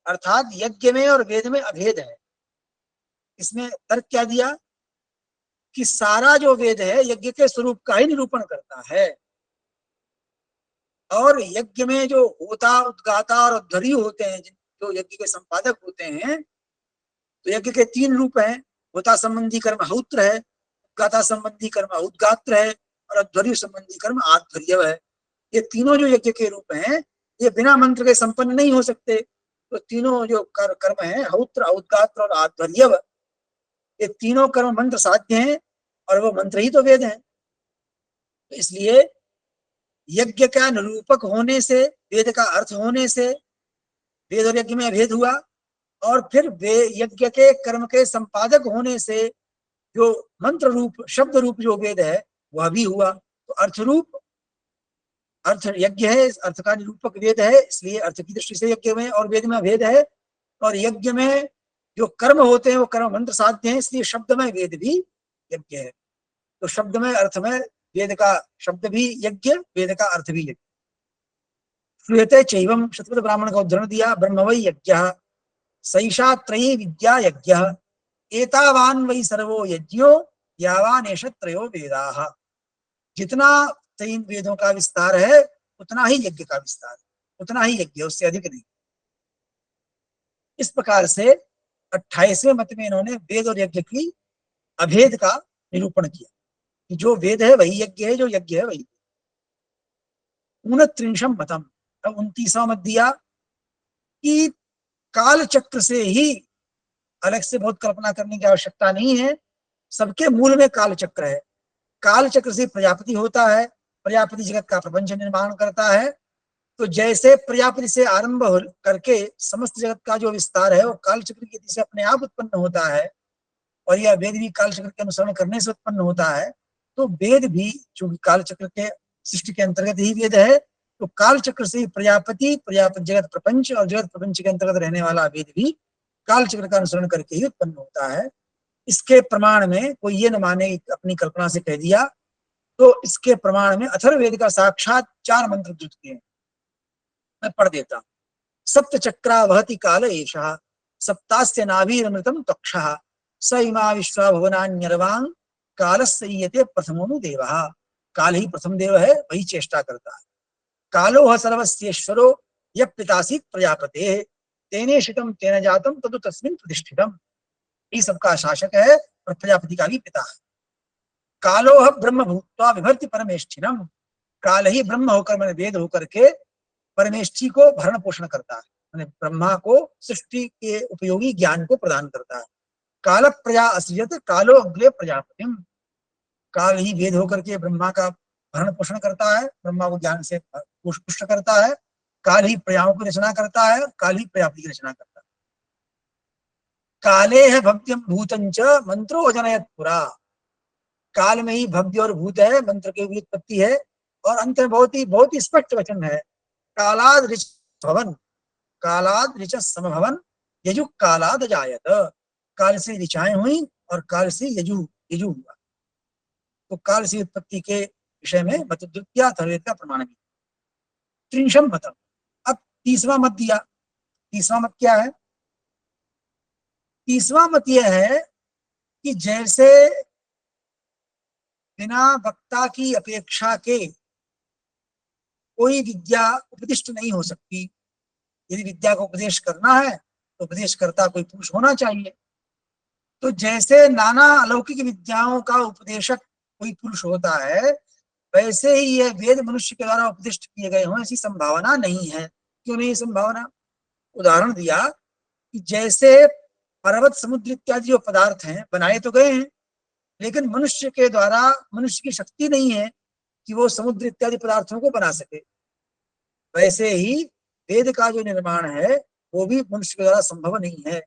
[SPEAKER 1] अर्थात यज्ञ में और वेद में अभेद है। इसमें तर्क क्या दिया कि सारा जो वेद है यज्ञ के स्वरूप का ही निरूपण करता है और यज्ञ में जो होता, उद्गाता और उद्धरी होते हैं, जो यज्ञ के संपादक होते हैं, तो यज्ञ के 3 रूप हैं। होता संबंधी कर्म हौत्र है, उद्गाता संबंधी कर्म उद्गात्र है और अध्वर्य संबंधी कर्म आध्वर्य है। ये तीनों जो यज्ञ के रूप हैं ये बिना मंत्र के संपन्न नहीं हो सकते। तो तीनों जो कर्म है हौत्र, उद्गात्र और आध्वर्य, ये तीनों कर्म मंत्र साध्य हैं और वो मंत्र ही तो वेद हैं। तो इसलिए यज्ञ का निरूपक होने से, वेद का अर्थ होने से वेद और यज्ञ में अभेद हुआ और फिर वे यज्ञ के कर्म के संपादक होने से जो मंत्र रूप, शब्द रूप जो वेद है वह भी हुआ। तो अर्थ रूप, अर्थ यज्ञ है, अर्थ का निरूपक वेद है, इसलिए अर्थ की दृष्टि से यज्ञ में और वेद में अभेद है। और यज्ञ में जो कर्म होते हैं वो कर्म मंत्र साध्य हैं, इसलिए शब्द में वेद भी यज्ञ है। तो शब्द में, अर्थ में वेद का शब्द भी यज्ञ, वेद का अर्थ भी यज्ञ। श्रूयते चैवम, शतपथ ब्राह्मण का उदाहरण दिया, ब्रह्म वै यज्ञः सैषा त्रयी विद्या यज्ञः एतावान वै सर्वो यज्ञो यावान एष त्रयो वेदाः। जितना 3 वेदों का विस्तार है उतना ही यज्ञ का विस्तार है, उतना ही यज्ञ, उससे अधिक नहीं। इस प्रकार से 28वें मत में इन्होंने वेद और यज्ञ की अभेद का निरूपण किया कि जो वेद है वही यज्ञ है, जो यज्ञ है वही। 29 मतम, 29वां मत दिया कि काल चक्र से ही, अलग से बहुत कल्पना करने की आवश्यकता नहीं है, सबके मूल में काल चक्र है। काल चक्र से प्रजापति होता है, प्रजापति जगत का प्रपंच निर्माण करता है। तो जैसे प्रजापति से आरंभ करके समस्त जगत का जो विस्तार है वो काल चक्र की गति से अपने आप उत्पन्न होता है और यह वेद भी काल चक्र के अनुसरण करने से उत्पन्न होता है। तो वेद भी चूंकि काल चक्र के सृष्टि के अंतर्गत ही वेद है, तो काल चक्र से प्रजापति, प्रजापति जगत प्रपंच और जगत प्रपंच के अंतर्गत रहने वाला वेद भी कालचक्र का अनुसरण करके ही उत्पन्न होता है। इसके प्रमाण में कोई ये न माने अपनी कल्पना से कह दिया, तो इसके प्रमाण में अथर्ववेद का साक्षात 4 मंत्र जुट हैं। मैं पढ़ देता हूं। सप्त चक्रा वहति काल एषः, सप्तास्य नाभिरमृतं तक्षः, स इमा विश्वा भुवनान्यर्वां, कालस्यते प्रथमो देवः। काल ही प्रथम देव है, वही चेष्टा करता है। कालो ह सर्वस्येश्वरो यः पितासि प्रजापते, तेने शितम तेन जातम तदु तस्मिन् प्रतिष्ठितम। ये सबका शासक है और प्रजापति का भी पिता है। कालो ह ब्रह्म भूत्वा विभर्ति परमेष्ठिनम, काल ही ब्रह्म होकर मैंने वेद होकर के परमेष्ठी को भरण पोषण करता है, मैंने ब्रह्मा को सृष्टि के उपयोगी ज्ञान को प्रदान करता है। काल प्रजा असृजत कालो अग्रे प्रजापतिम, काल ही वेद होकर के ब्रह्मा का भरण पोषण करता है, ब्रह्मा को ज्ञान से पुष्ट करता है। काल ही प्रजाओं की रचना करता है, काल ही प्रजापति की रचना करता है। काले है भव्यम भूतंच मंत्रो जनयत पुरा, काल में ही भव्य और भूत है, मंत्र की व्युत्पत्ति है। और अंत में बहुत ही स्पष्ट वचन है, कालाद ऋच भवन, कालाद ऋच समभवन, यजु कालाद जायत, काल से ऋचाएं हुई और काल से यजु यजु हुआ। तो काल से उत्पत्ति के विषय में मतद्वितीया अथर्ववेद का प्रमाण भी। त्रिंशम मतम, अब तीसरा मत दिया। तीसरा मत क्या है? तीसरा मत यह है कि जैसे बिना वक्ता की अपेक्षा के कोई विद्या उपदिष्ट नहीं हो सकती। यदि विद्या को उपदेश करना है तो उपदेशकर्ता कोई पुरुष होना चाहिए। तो जैसे नाना अलौकिक विद्याओं का उपदेशक कोई पुरुष होता है, वैसे ही यह वेद मनुष्य के द्वारा उपदिष्ट किए गए हों ऐसी संभावना नहीं है। क्यों नहीं संभावना? उदाहरण दिया कि जैसे पर्वत समुद्र इत्यादि जो पदार्थ हैं बनाए तो गए हैं, लेकिन मनुष्य के द्वारा, मनुष्य की शक्ति नहीं है कि वो समुद्र इत्यादि पदार्थों को बना सके। वैसे ही वेद का जो निर्माण है वो भी मनुष्य के द्वारा संभव नहीं है।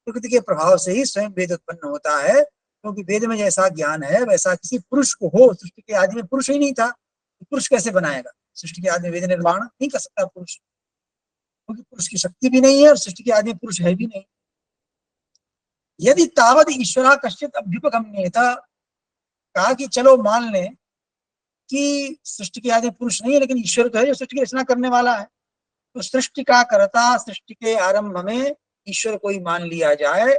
[SPEAKER 1] प्रकृति के प्रभाव से ही स्वयं वेद उत्पन्न होता है, क्योंकि वेद में जैसा ज्ञान है वैसा किसी पुरुष को हो। सृष्टि के आदि में पुरुष ही नहीं था, तो पुरुष कैसे बनाएगा? सृष्टि के आदि में वेद निर्माण नहीं कर सकता पुरुष, क्योंकि पुरुष की शक्ति भी नहीं है और सृष्टि के आदि में पुरुष है भी नहीं। यदि तावद ईश्वरा कश्चित अभ्युपगम्येत, कहा कि चलो मान लें कि सृष्टि के आदि पुरुष नहीं है, लेकिन ईश्वर तो है जो सृष्टि की रचना करने वाला है। तो सृष्टि का कर्ता, सृष्टि के आरंभ में ईश्वर को ही मान लिया जाए।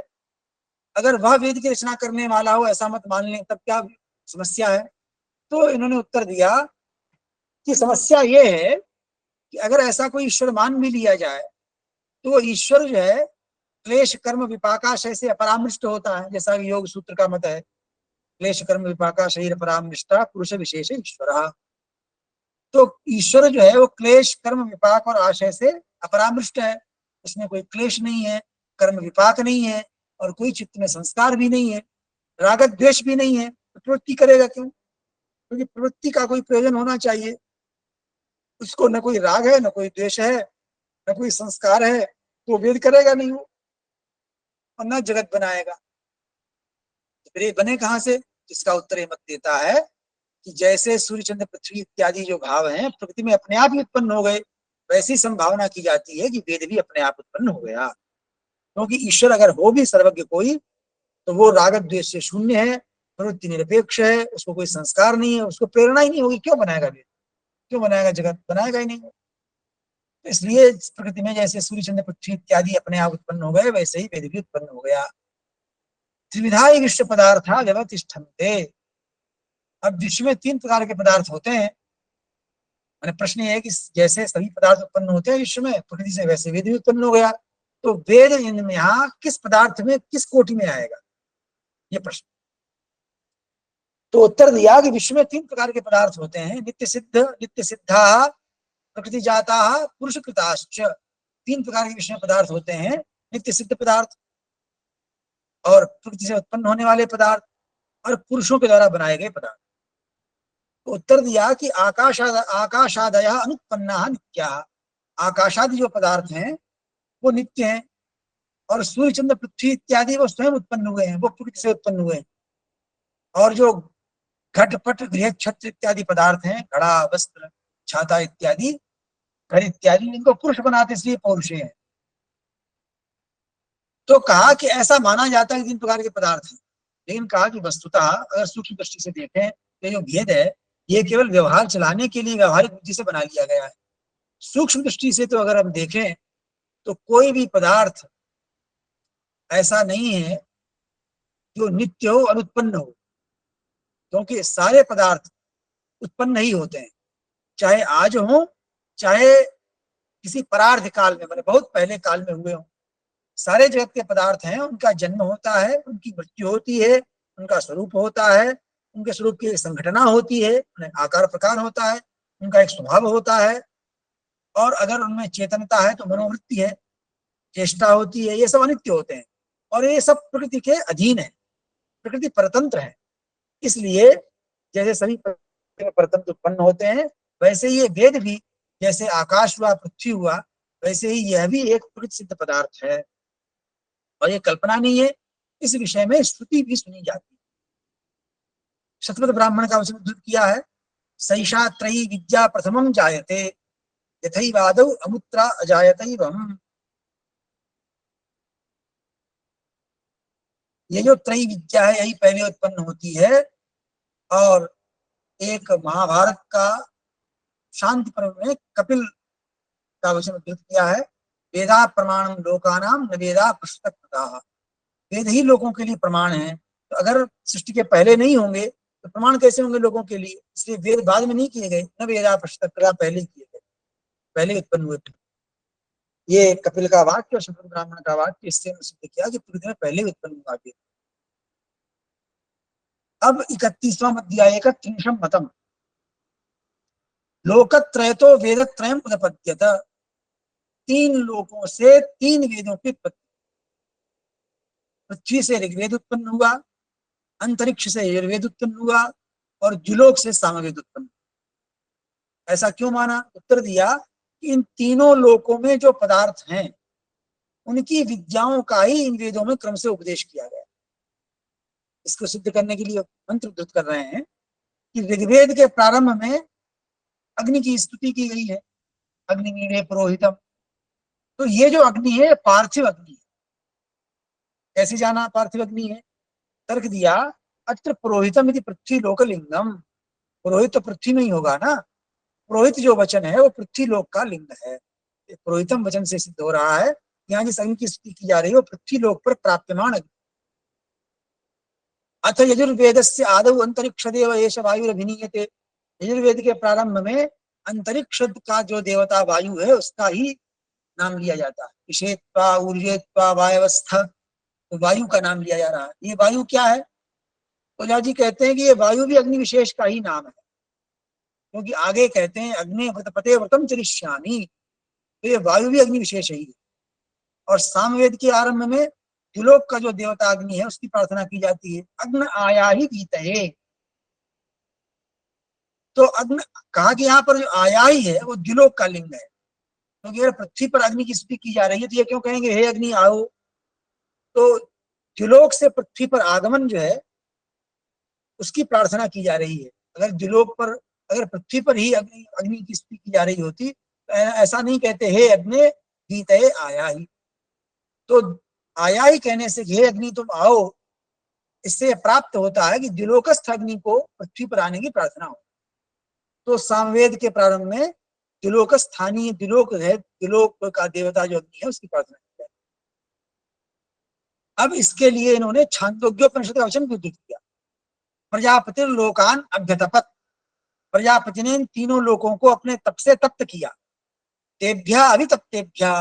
[SPEAKER 1] अगर वह वेद की रचना करने वाला हो ऐसा मत मान लें, तब क्या समस्या है? तो इन्होंने उत्तर दिया कि समस्या ये है कि अगर ऐसा कोई ईश्वर मान भी लिया जाए तो ईश्वर जो है क्लेश कर्म विपाकाशय से अपरामृष्ट होता है, जैसा योग सूत्र का मत है, क्लेश कर्म विपाकाशय अपरामृष्टा पुरुष विशेष ईश्वर। तो ईश्वर जो है वो क्लेश कर्म विपाक और आशय से अपरामृष्ट है, उसमें कोई क्लेश नहीं है, कर्म विपाक नहीं है और कोई चित्त में संस्कार भी नहीं है, राग द्वेष भी नहीं है। तो प्रवृत्ति करेगा क्यों? क्योंकि प्रवृत्ति का कोई प्रयोजन होना चाहिए। उसको न कोई राग है, न कोई द्वेष है, न कोई संस्कार है, तो वेद करेगा नहीं वो, और न जगत बनाएगा। तो फिर ये बने कहां से? इसका उत्तर ये मत देता है कि जैसे सूर्य चंद्र पृथ्वी इत्यादि जो भाव हैं प्रकृति में अपने आप ही उत्पन्न हो गए, वैसी संभावना की जाती है कि वेद भी अपने आप उत्पन्न हो गया। क्योंकि ईश्वर अगर हो भी सर्वज्ञ कोई, तो वो राग द्वेष से शून्य है, प्रवृत्ति निरपेक्ष है, उसको कोई संस्कार नहीं है, उसको प्रेरणा ही नहीं होगी, क्यों बनाएगा वेद? क्यों बनाएगा जगत? बनाएगा ही नहीं। तो इसलिए प्रकृति में जैसे सूर्य चंद्र पृथ्वी इत्यादि अपने आप उत्पन्न हो गए, वैसे ही वेद भी उत्पन्न हो गया। त्रिविधा विश्व पदार्थ व्यवतिष्ठन्ते। अब विश्व में 3 प्रकार के पदार्थ होते हैं। मैंने प्रश्न ये है कि जैसे सभी पदार्थ उत्पन्न होते हैं विश्व में प्रकृति से, वैसे वेद भी उत्पन्न हो गया। तो वेद इनमें यहाँ किस पदार्थ में, किस कोटि में आएगा, ये प्रश्न। तो उत्तर दिया कि विश्व में 3 प्रकार के पदार्थ होते हैं, नित्य सिद्ध, नित्य सिद्धा, प्रकृति जाता, पुरुष कृताश्च। 3 प्रकार के विश्व में पदार्थ होते हैं, नित्य सिद्ध पदार्थ और प्रकृति से उत्पन्न होने वाले पदार्थ और पुरुषों के द्वारा बनाए गए पदार्थ। तो उत्तर दिया कि आकाशादय अनुत्पन्ना नित्या, आकाशादि जो पदार्थ हैं वो नित्य हैं, और सूर्य चंद्र पृथ्वी इत्यादि वो स्वयं उत्पन्न हुए हैं, वो प्रकृति से उत्पन्न हुए हैं। और जो घटपट गृह छत्र इत्यादि पदार्थ हैं, घड़ा वस्त्र छाता इत्यादि, घर इत्यादि, इनको पुरुष बनाते इसलिए पौरुषे हैं। तो कहा कि ऐसा माना जाता है कि 3 प्रकार के पदार्थ हैं, लेकिन कहा कि वस्तुतः अगर सूक्ष्म दृष्टि से देखें तो जो भेद है ये केवल व्यवहार चलाने के लिए व्यवहारिक बुद्धि से बना लिया गया है। सूक्ष्म दृष्टि से तो अगर हम देखें तो कोई भी पदार्थ ऐसा नहीं है जो नित्य हो और उत्पन्न हो, क्योंकि सारे पदार्थ उत्पन्न ही होते हैं, चाहे आज हो चाहे किसी परार्ध काल में, मतलब बहुत पहले काल में हुए हो। सारे जगत के पदार्थ हैं, उनका जन्म होता है, उनकी मृत्यु होती है, उनका स्वरूप होता है, उनके स्वरूप की संघटना होती है, उन्हें आकार प्रकार होता है, उनका एक स्वभाव होता है, और अगर उनमें चेतनता है तो मनोवृत्ति है, चेष्टा होती है। ये सब अनित्य होते हैं और ये सब प्रकृति के अधीन है, प्रकृति परतंत्र है। इसलिए जैसे सभी परतंत्र उत्पन्न होते हैं, वैसे ये वेद भी, जैसे आकाश हुआ, पृथ्वी हुआ, वैसे ही यह भी एक प्रकृति सिद्ध पदार्थ है और ये कल्पना नहीं है। इस विषय में स्तुति भी सुनी जाती है। शतपथ ब्राह्मण का वचन उद्धृत किया है, सैषा त्रयी विद्या प्रथमं जायते यथैवादौ अमुत्रा अजायतैवम्। ये जो त्रयी विद्या है यही पहले उत्पन्न होती है। और एक महाभारत का शांति पर्व में कपिल का वचन उद्धृत किया है, वेदा प्रमाणम लोकानाम न वेदा पुस्तक प्रदाः। वेद ही लोगों के लिए प्रमाण है, तो अगर सृष्टि के पहले नहीं होंगे तो प्रमाण कैसे होंगे लोगों के लिए? इसलिए वेद बाद में नहीं किए गए, न वेदा पुस्तक प्रदाः पहले किए गए, पहले उत्पन्न हुए थे। ये कपिल का वाक्य और शतपथ ब्राह्मण का वाक्य इससे सिद्ध किया कि प्रकृति में पहले उत्पन्न हुआ वेद। अब 31वां अध्याय का 3 मतम, लोकत्रयतो वेदत्रयम् उदपद्यत। 3 लोकों से 3 वेदों की उत्पत्ति। पृथ्वी से ऋग्वेद उत्पन्न हुआ, अंतरिक्ष से यजुर्वेद उत्पन्न हुआ और जुलोक से सामवेद उत्पन्न हुआ। ऐसा क्यों माना? उत्तर दिया कि इन तीनों लोकों में जो पदार्थ हैं उनकी विद्याओं का ही इन वेदों में क्रम से उपदेश किया गया। इसको सिद्ध करने के लिए मंत्र उद्धृत कर रहे हैं कि ऋग्वेद के प्रारंभ में अग्नि की स्तुति की गई है, अग्निमीळे पुरोहितम। तो ये जो अग्नि है पार्थिव अग्नि है। कैसे जाना पार्थिव अग्नि है? तर्क दिया, अत्र पुरोहितम यदि पृथ्वी लोकलिंगम। पुरोहित तो पृथ्वी में ही होगा ना, पुरोहित जो वचन है वो पृथ्वी लोक का लिंग है। पुरोहितम वचन से सिद्ध हो रहा है यहाँ जिस अग्नि की स्तुति की जा रही है वो पृथ्वी लोक पर प्राप्यमान अग्नि। अथ यजुर्वेदस्य आदौ अंतरिक्षदेव एष वायुरभिनीयते। यजुर्वेद के प्रारंभ में अंतरिक्ष का जो देवता वायु है उसका ही नाम लिया जाता है। ईशेत्वा ऊर्जेत्वा वायवस्थ, तो वायु का नाम लिया जा रहा है। ये वायु क्या है? ओझा जी कहते हैं कि ये वायु भी अग्नि विशेष का ही नाम है, क्योंकि आगे कहते हैं अग्नि व्रतपते व्रतम चरिष्यामि, तो ये वायु भी अग्नि विशेष ही है। और सामवेद के आरंभ में द्युलोक का जो देवता अग्नि है उसकी प्रार्थना की जाती है, अग्नि आया ही गीतये। तो अग्नि कहा कि यहाँ पर जो आया ही है वो द्युलोक का लिंग है, क्योंकि अगर पृथ्वी पर अग्नि की स्तुति की जा रही है तो ये क्यों कहेंगे हे अग्नि आओ? तो द्युलोक से पृथ्वी पर आगमन जो है उसकी प्रार्थना की जा रही है। अगर द्युलोक पर, अगर पृथ्वी पर ही अग्नि की स्तुति की जा रही होती तो ऐसा नहीं कहते हे अग्नि गीतये आया ही। तो आया ही कहने से हे अग्नि तुम आओ, इससे प्राप्त होता है कि द्युलोकस्थ अग्नि को पृथ्वी पर आने की प्रार्थना हो। तो सामवेद के प्रारंभ में द्युलोक स्थानीय द्युलोक है, द्युलोक का देवता जो अग्नि है उसकी प्रार्थना की जाती है। अब इसके लिए इन्होंने छांदोग्योपनिषद का वचन उद्धृत किया, प्रजापति लोकान अभ्यतपत। प्रजापति ने इन तीनों लोकों को अपने तप से तप्त किया। तेभ्या अभितप्तेभ्या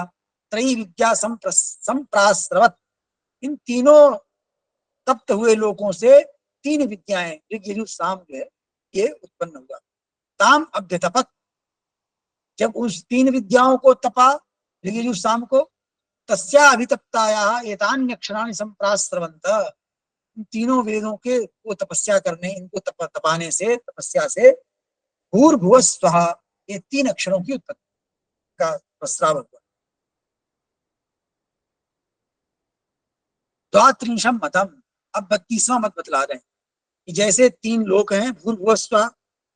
[SPEAKER 1] त्रयी विद्या संप्रास्रवत। इन तीनों तप्त हुए लोकों से 3 विद्याएं ऋग यजुर साम जो है ये उत्पन्न हुआ। ताम अभ्यतपत, जब उस 3 विद्याओं को तपा ऋग यजुर साम को, तस्या अभितप्ताया एतान्यक्षराणि संप्रास्रवंत। इन तीनों वेदों के को तपस्या करने, इनको तपाने से, तपस्या से भूर्भुवः स्वः, ये 3 अक्षरों की उत्पत्ति का प्रस्ताव हुआ। 32 मतम, अब 32वां मत बतला रहे हैं कि जैसे 3 लोक हैं, भूर्भुवः स्वः,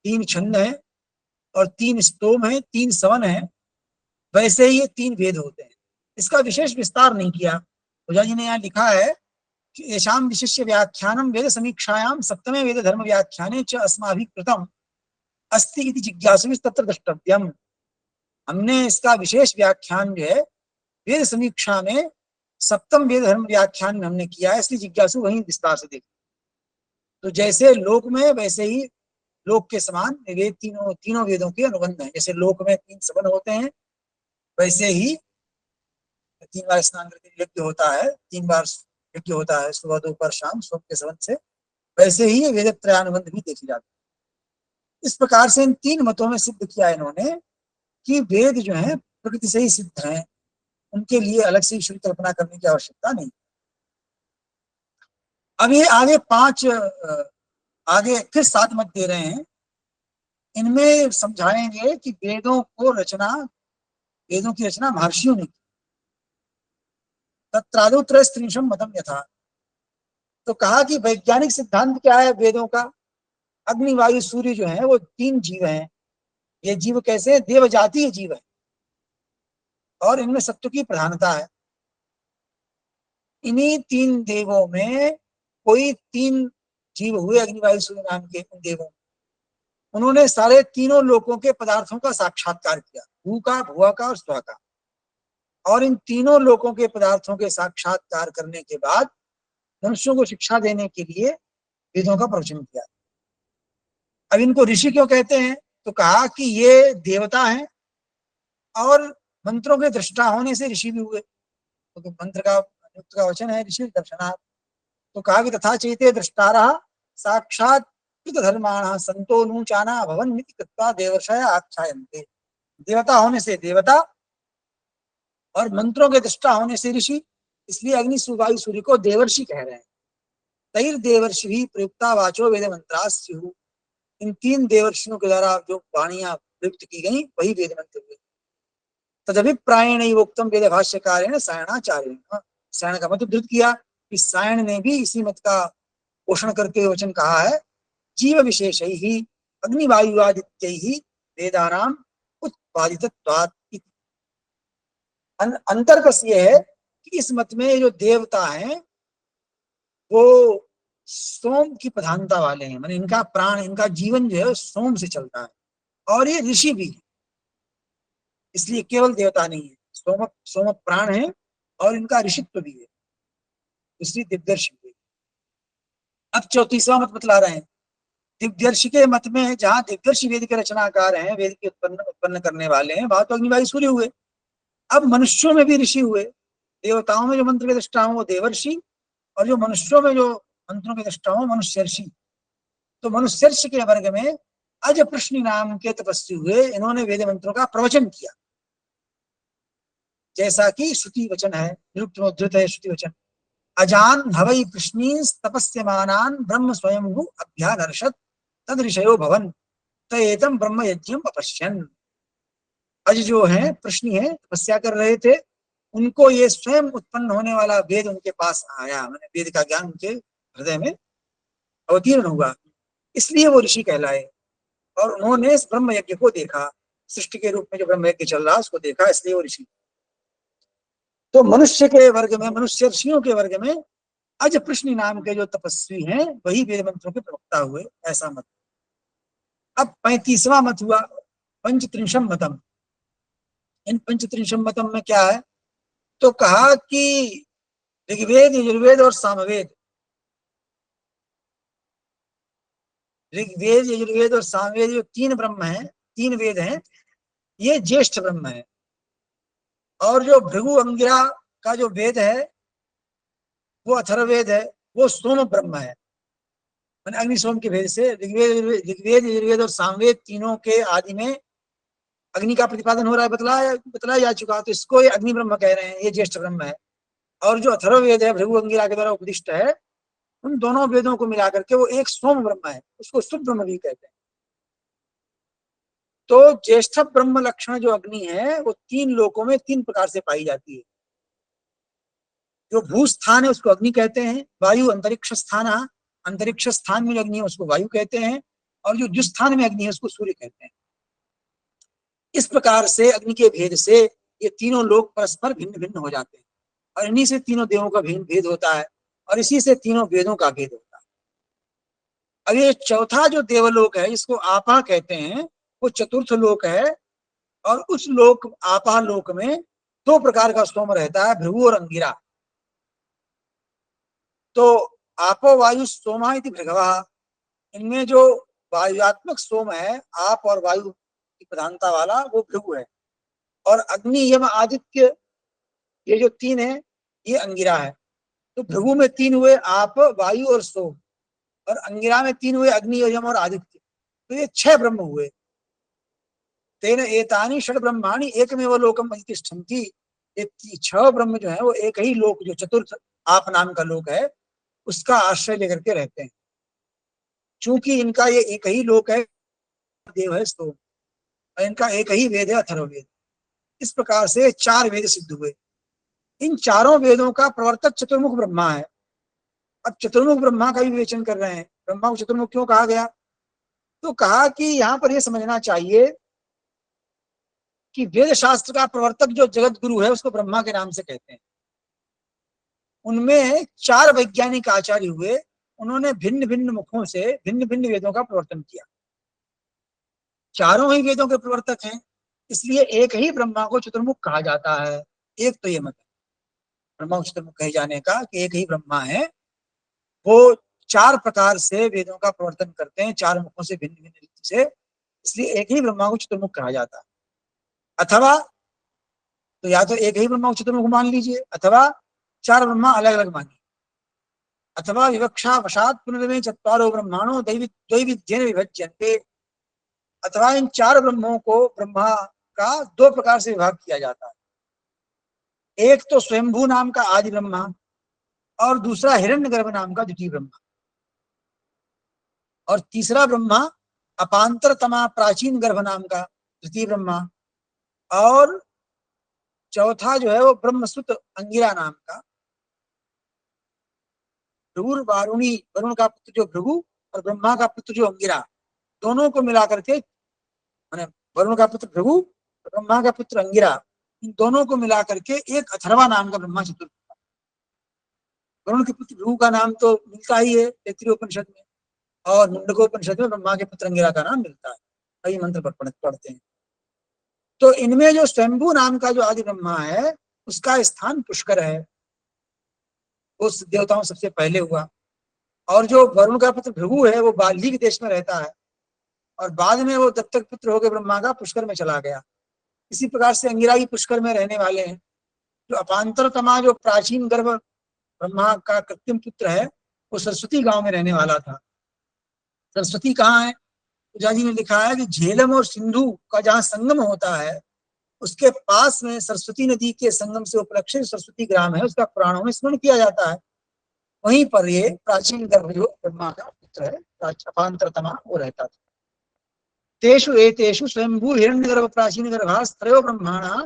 [SPEAKER 1] 3 छंद हैं और 3 स्तोम हैं, 3 सवन हैं, वैसे ही ये 3 वेद होते हैं। इसका विशेष विस्तार नहीं किया, पूजा जी ने यहाँ लिखा है कि येषां विशिष्य व्याख्यानं वेद समीक्षायां सप्तमे वेद धर्म व्याख्याने च अस्माभिः कृतम् अस्ति इति जिज्ञासुभिस्तत्र द्रष्टव्यम्। हमने इसका विशेष व्याख्यान जो है वेद समीक्षा में सप्तम वेद धर्म व्याख्यान में हमने किया है, इसलिए जिज्ञासु वहीं विस्तार से देखें। तो जैसे लोक में वैसे ही लोक के समान वेद तीनों वेदों के अनुबंध हैं। जैसे लोक में 3 सवन होते हैं, वैसे ही 3 बार स्नान करके यज्ञ होता है, 3 बार यज्ञ होता है, सुबह दोपहर शाम सोम के सवन से, वैसे ही वेद त्रयानुबंध भी देखी जाती है। इस प्रकार से इन 3 मतों में सिद्ध किया इन्होंने कि वेद जो है प्रकृति से ही सिद्ध हैं, उनके लिए अलग से ईश्वर कल्पना करने की आवश्यकता नहीं। अब ये आगे फिर 7 मत दे रहे हैं। इनमें समझाएंगे कि वेदों की रचना महर्षियों ने की। तत्रादौ त्रयस्त्रिंशं मतम यथा, तो कहा कि वैज्ञानिक सिद्धांत क्या है वेदों का। अग्नि वायु सूर्य जो है वो 3 जीव हैं। ये जीव कैसे देव जातीय जीव है और इनमें सत्व की प्रधानता है। इन्हीं 3 देवों में कोई 3 जीव हुए अग्नि वायु सूर्य नाम के उन देवों, उन्होंने सारे तीनों लोकों के पदार्थों का साक्षात्कार किया, भू का, भुआ का और स्वा का। और इन तीनों लोकों के पदार्थों के साक्षात्कार करने के बाद मनुष्यों को शिक्षा देने के लिए वेदों का प्रवचन किया। अब इनको ऋषि क्यों कहते हैं, तो कहा कि ये देवता हैं और मंत्रों के दृष्टा होने से ऋषि भी हुए, तो मंत्र का वचन है ऋषि दर्शनात्। तो कहा कि तथा चैते दृष्टारः साक्षात् धर्माणः संतो नूचाना भवन इति कृत्वा देवर्षय आख्यायन्ते। देवता होने से देवता और मंत्रों के दृष्टा होने से ऋषि, इसलिए अग्नि वायु सूर्य को देवर्षि कह रहे हैं। तैर देवर्षि भी प्रयुक्ता वाचो वेद मंत्रास्युः। इन 3 देवर्षियों के द्वारा जो वाणियां प्रयुक्त की गई वही वेद मंत्र हुए। तदभिप्रायेण उक्तम वेद भाष्यकारेण सायणाचार्येण, सायण का मत उद्धृत किया कि सायण ने भी इसी मत का पोषण करके वचन कहा है, जीव विशेषैहि अग्निवायुआदित्यैहि वेदानाम उत्पादितत्वात्। अंतर बस ये है कि इस मत में जो देवता हैं वो सोम की प्रधानता वाले हैं, माने इनका प्राण, इनका जीवन जो है सोम से चलता है। और ये ऋषि भी है, इसलिए केवल देवता नहीं है, सोम प्राण है और इनका ऋषित्व भी है, इसलिए दिव्यर्षि भी। अब 34वां मत बतला रहे हैं। दिव्यर्षि के मत में जहां दिव्यर्षि वेद के रचनाकार हैं, वेद के उत्पन्न करने वाले हैं, वहां तो अग्निवायु सूर्य हुए। अब मनुष्यों में भी ऋषि हुए। देवताओं में जो मंत्र के दृष्टा हो वो देवर्षि, और जो मनुष्यों में जो मंत्रों के दृष्टा हो मनुष्यर्षि। तो मनुष्यर्षि के वर्ग में अज प्रश्नि नाम के तपस्वी हुए, इन्होंने वेद मंत्रों का प्रवचन किया, जैसा कि श्रुति वचन है, निरुक्तोद्धृत है श्रुति वचन। अजान हवै कृष्णी तपस्यमानान ब्रह्म स्वयं अभ्यादर्शत तद ऋषयो भवन तएतम ब्रह्म यज्ञम अपश्यन। अज जो है प्रश्नी है, तपस्या कर रहे थे, उनको ये स्वयं उत्पन्न होने वाला वेद उनके पास आया, मैंने वेद का ज्ञान उनके हृदय में अवतीर्ण हुआ, इसलिए वो ऋषि कहलाए। और उन्होंने इस ब्रह्म यज्ञ को देखा, सृष्टि के रूप में जो ब्रह्म यज्ञ चल रहा है उसको देखा, इसलिए वो ऋषि। तो मनुष्य के वर्ग में, मनुष्य ऋषियों के वर्ग में अज प्रश्नि नाम के जो तपस्वी हैं वही वेद मंत्रों के प्रवक्ता हुए, ऐसा मत। अब 35वां मत हुआ पंचत्रिंशम मतम। इन पंचत्रिंशम मतम में क्या है, तो कहा कि ऋग्वेद, यजुर्वेद और सामवेद, ऋग्वेद, यजुर्वेद और सामवेद जो 3 ब्रह्म हैं, 3 वेद हैं, ये ज्येष्ठ ब्रह्म है। और जो भृगु अंगिरा का जो वेद है वो अथर्ववेद है, वो सोम ब्रह्म है। अग्नि सोम के भेद से ऋग्वेद, यजुर्वेद और सामवेद तीनों के आदि में अग्नि का प्रतिपादन हो रहा है, बतलाया जा चुका। तो इसको ये अग्नि ब्रह्म कह रहे हैं, ये ज्येष्ठ ब्रह्म है। और जो अथर्ववेद है, भृगु अंगिरा के द्वारा उपदिष्ट है, उन दोनों वेदों को मिलाकर के वो एक सोम ब्रह्म है, उसको शुद्ध ब्रह्म भी कहते हैं। तो ज्येष्ठ ब्रह्म लक्षण जो अग्नि है वो 3 लोकों में 3 प्रकार से पाई जाती है। जो भूस्थान है उसको अग्नि कहते हैं, वायु अंतरिक्ष स्थान, अंतरिक्ष स्थान में जो अग्नि है उसको वायु कहते हैं, और जो जुस्थान में अग्नि है उसको सूर्य कहते हैं। इस प्रकार से अग्नि के भेद से ये तीनों लोक परस्पर भिन्न भिन्न हो जाते हैं। और इन्हीं से तीनों देवों का भेद होता है, और इसी से तीनों वेदों का भेद होता है। अब ये चौथा जो देवलोक है, इसको आपा कहते हैं, वो चतुर्थ लोक है। और उस लोक, आपा लोक में दो प्रकार का सोम रहता है, भृगु और अंगिरा। तो आपो वायु सोमा इति भृगवा, इनमें जो वायुआत्मक सोम है, आप और वायु की प्रधानता वाला, वो भृगु है। और अग्नि, यम, आदित्य, ये जो तीन है, ये अंगिरा है। तो भृगु में तीन हुए, आप, वायु और सोम, और अंगिरा में तीन हुए, अग्नि, यम और आदित्य। तो ये 6 ब्रह्म हुए। तेन एतानि षड ब्रह्माणि एकमेव लोकम अधितिष्ठन्ति। ये 6 ब्रह्म जो है वो एक ही लोक, जो चतुर्थ आप नाम का लोक है, उसका आश्रय लेकर के रहते हैं। चूंकि इनका ये एक ही लोक है, देव है सोम, और इनका एक ही वेद है, अथर्ववेद। इस प्रकार से 4 वेद सिद्ध हुए। इन चारों वेदों का प्रवर्तक चतुर्मुख ब्रह्मा है। अब चतुर्मुख ब्रह्मा का भी विवेचन कर रहे हैं। ब्रह्मा को चतुर्मुख क्यों कहा गया? तो कहा कि यहाँ पर यह समझना चाहिए कि वेद शास्त्र का प्रवर्तक जो जगत गुरु है, उसको ब्रह्मा के नाम से कहते हैं। उनमें 4 वैज्ञानिक आचार्य हुए, उन्होंने भिन्न भिन्न मुखों से भिन्न भिन्न वेदों का प्रवर्तन किया। चारों ही वेदों के प्रवर्तक हैं, इसलिए एक ही ब्रह्मा को चतुर्मुख कहा जाता है। एक तो ये मत है ब्रह्मा को चतुर्मुख कहे जाने का, कि एक ही ब्रह्मा है, वो 4 प्रकार से वेदों का प्रवर्तन करते हैं, 4 मुखों से भिन्न भिन्न रीति से, इसलिए एक ही ब्रह्मा को चतुर्मुख कहा जाता है। अथवा तो या तो एक ही ब्रह्मा को चतुर्मुख मान लीजिए, अथवा 4 ब्रह्मा अलग अलग मानिए, अथवा विवक्षा वशात पुनर्मे चत्वारो ब्रह्माणो दैविध्येन विभज्यन्ते। अथवा इन 4 ब्रह्मों को ब्रह्मा का 2 प्रकार से विभाग किया जाता है। एक तो स्वयंभू नाम का आदि ब्रह्मा, और दूसरा हिरण्यगर्भ नाम का द्वितीय ब्रह्मा, और तीसरा ब्रह्मा अपांतरतमा प्राचीन गर्भ नाम का तृतीय ब्रह्मा, और चौथा जो है वो ब्रह्मसुत अंगिरा नाम का। भृगु वारुणी, वरुण का पुत्र जो भृगु, और ब्रह्मा का पुत्र जो अंगिरा, दोनों को मिलाकर के, माने वरुण का पुत्र भृगु, ब्रह्मा का पुत्र अंगिरा, इन दोनों को मिलाकर के एक अथर्वा नाम का ब्रह्मा चतुर्थ। वरुण के पुत्र भृगु का नाम तो मिलता ही है तैत्तिरीय उपनिषद में, और मुंडकोपनिषद में ब्रह्मा के पुत्र अंगिरा का नाम मिलता है, कई मंत्र पर पढ़ते हैं। तो इनमें जो स्वयंभू नाम का जो आदि ब्रह्मा है, उसका स्थान पुष्कर है, उस देवताओं सबसे पहले हुआ। और जो वरुण का पुत्र भृगु है, वो बाल्लीक देश में रहता है, और बाद में वो दत्तक पुत्र होकर ब्रह्मा का पुष्कर में चला गया। इसी प्रकार से अंगिरा ही पुष्कर में रहने वाले हैं। जो अपांतरतमा, जो प्राचीन गर्भ ब्रह्मा का कृत्रिम पुत्र है, वो सरस्वती गांव में रहने वाला था। सरस्वती कहाँ है? पूजा जी ने लिखा है कि झेलम और सिंधु का जहाँ संगम होता है, उसके पास में सरस्वती नदी के संगम से उपलक्षित सरस्वती ग्राम है, उसका पुराणों में स्मरण किया जाता है। वहीं पर ये प्राचीन गर्भ जो ब्रह्मा का पुत्र है, अपांतरतमा, वो रहता था। तेषु एतेषु स्वयंभू हिरण्यगर्भ प्राचीन गर्भास्त्रयो ब्रह्माणा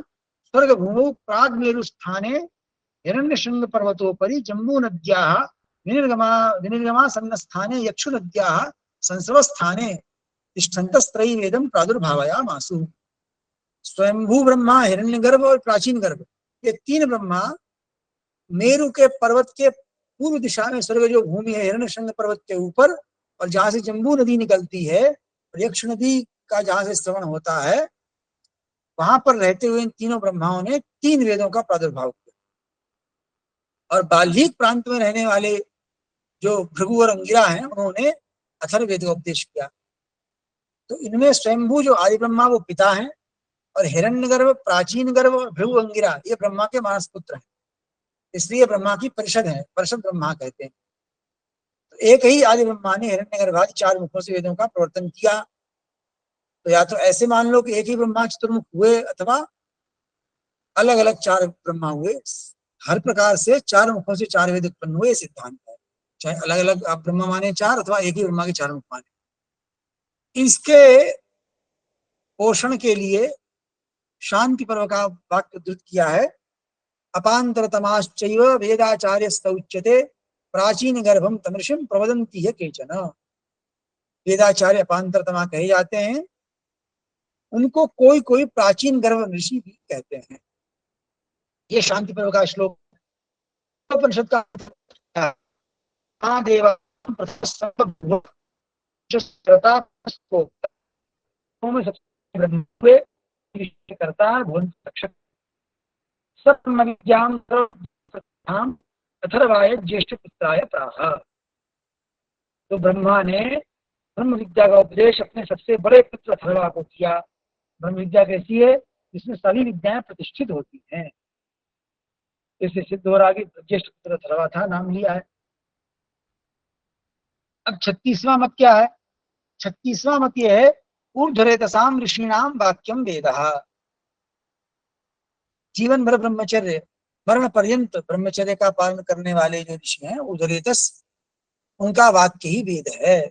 [SPEAKER 1] स्वर्ग भूमौ प्राग्मेरु स्थाने हिरण्यशृंग पर्वतोपरि जम्बू नद्याः विनिर्गमा संस्थाने यक्षु नद्याः संस्रव स्थाने तिष्ठन्तस्त्रयीवेदं प्रादुर्भावयामासु। स्वयंभू ब्रह्मा, हिरण्यगर्भ और प्राचीन गर्भ, ये 3 ब्रह्मा मेरु के पर्वत के पूर्व दिशा में, स्वर्ग जो भूमि है हिरण्यशृंग पर्वत के ऊपर, और जहां से जम्बू नदी निकलती है, और यक्ष नदी का जहां से श्रवण होता है, वहां पर रहते हुए इन तीनों ब्रह्माओं ने 3 वेदों का प्रादुर्भाव किया। और बाल्मीक प्रांत में रहने वाले जो भृगु और अंगिरा हैं, उन्होंने अथर्ववेद का उपदेश किया। तो इनमें स्वयंभू जो आदि ब्रह्मा वो पिता हैं, और हिरण्यगर्भ, प्राचीन गर्भ और भृगु अंगिरा ये ब्रह्मा के मानस पुत्र हैं, इसलिए ब्रह्मा की परिषद है, परिषद ब्रह्मा कहते हैं। तो एक ही आदि ब्रह्मा ने हिरण्यगर्भादि 4 मुखों से वेदों का प्रवर्तन किया। तो या तो ऐसे मान लो कि एक ही ब्रह्मा चतुर्मुख हुए, अथवा अलग अलग 4 ब्रह्मा हुए। हर प्रकार से 4 मुखों से 4 वेद उत्पन्न हुए, सिद्धांत है। चाहे अलग अलग आप ब्रह्मा माने 4, अथवा एक ही ब्रह्मा के 4 मुख माने। इसके पोषण के लिए शांति पर्व का वाक्य उद्धृत किया है। अपांतरतमाश्चैव वेदाचार्यस्तौच्यते प्राचीन गर्भम तमृषिम प्रवदन्ति है केचन। वेदाचार्य अपांतरतमा कहे जाते हैं, उनको कोई कोई प्राचीन गर्भ ऋषि भी कहते हैं। ये शांति पर्व का श्लोक उपनिषद का देव करता अथर्वाय ज्येष्ठ पुत्राय प्राह। तो ब्रह्मा ने ब्रह्म विद्या का उपदेश अपने सबसे बड़े पुत्र अथर्वा को किया। ब्रह्म विद्या कैसी है, जिसमें सभी विद्याएं प्रतिष्ठित होती हैं। इससे सिद्ध हो रहा कि ज्येष्ठ पुत्र अथर्वा था, नाम लिया है। अब 36वां मत क्या है? 36वां मत यह है, ऊर्ध्वरेतसाम ऋषीणाम वाक्यम वेदः। जीवन भर ब्रह्मचर्य, मरण पर्यंत ब्रह्मचर्य का पालन करने वाले जो ऋषि हैं ऊर्ध्वरेतस, उनका वाक्य ही वेद है।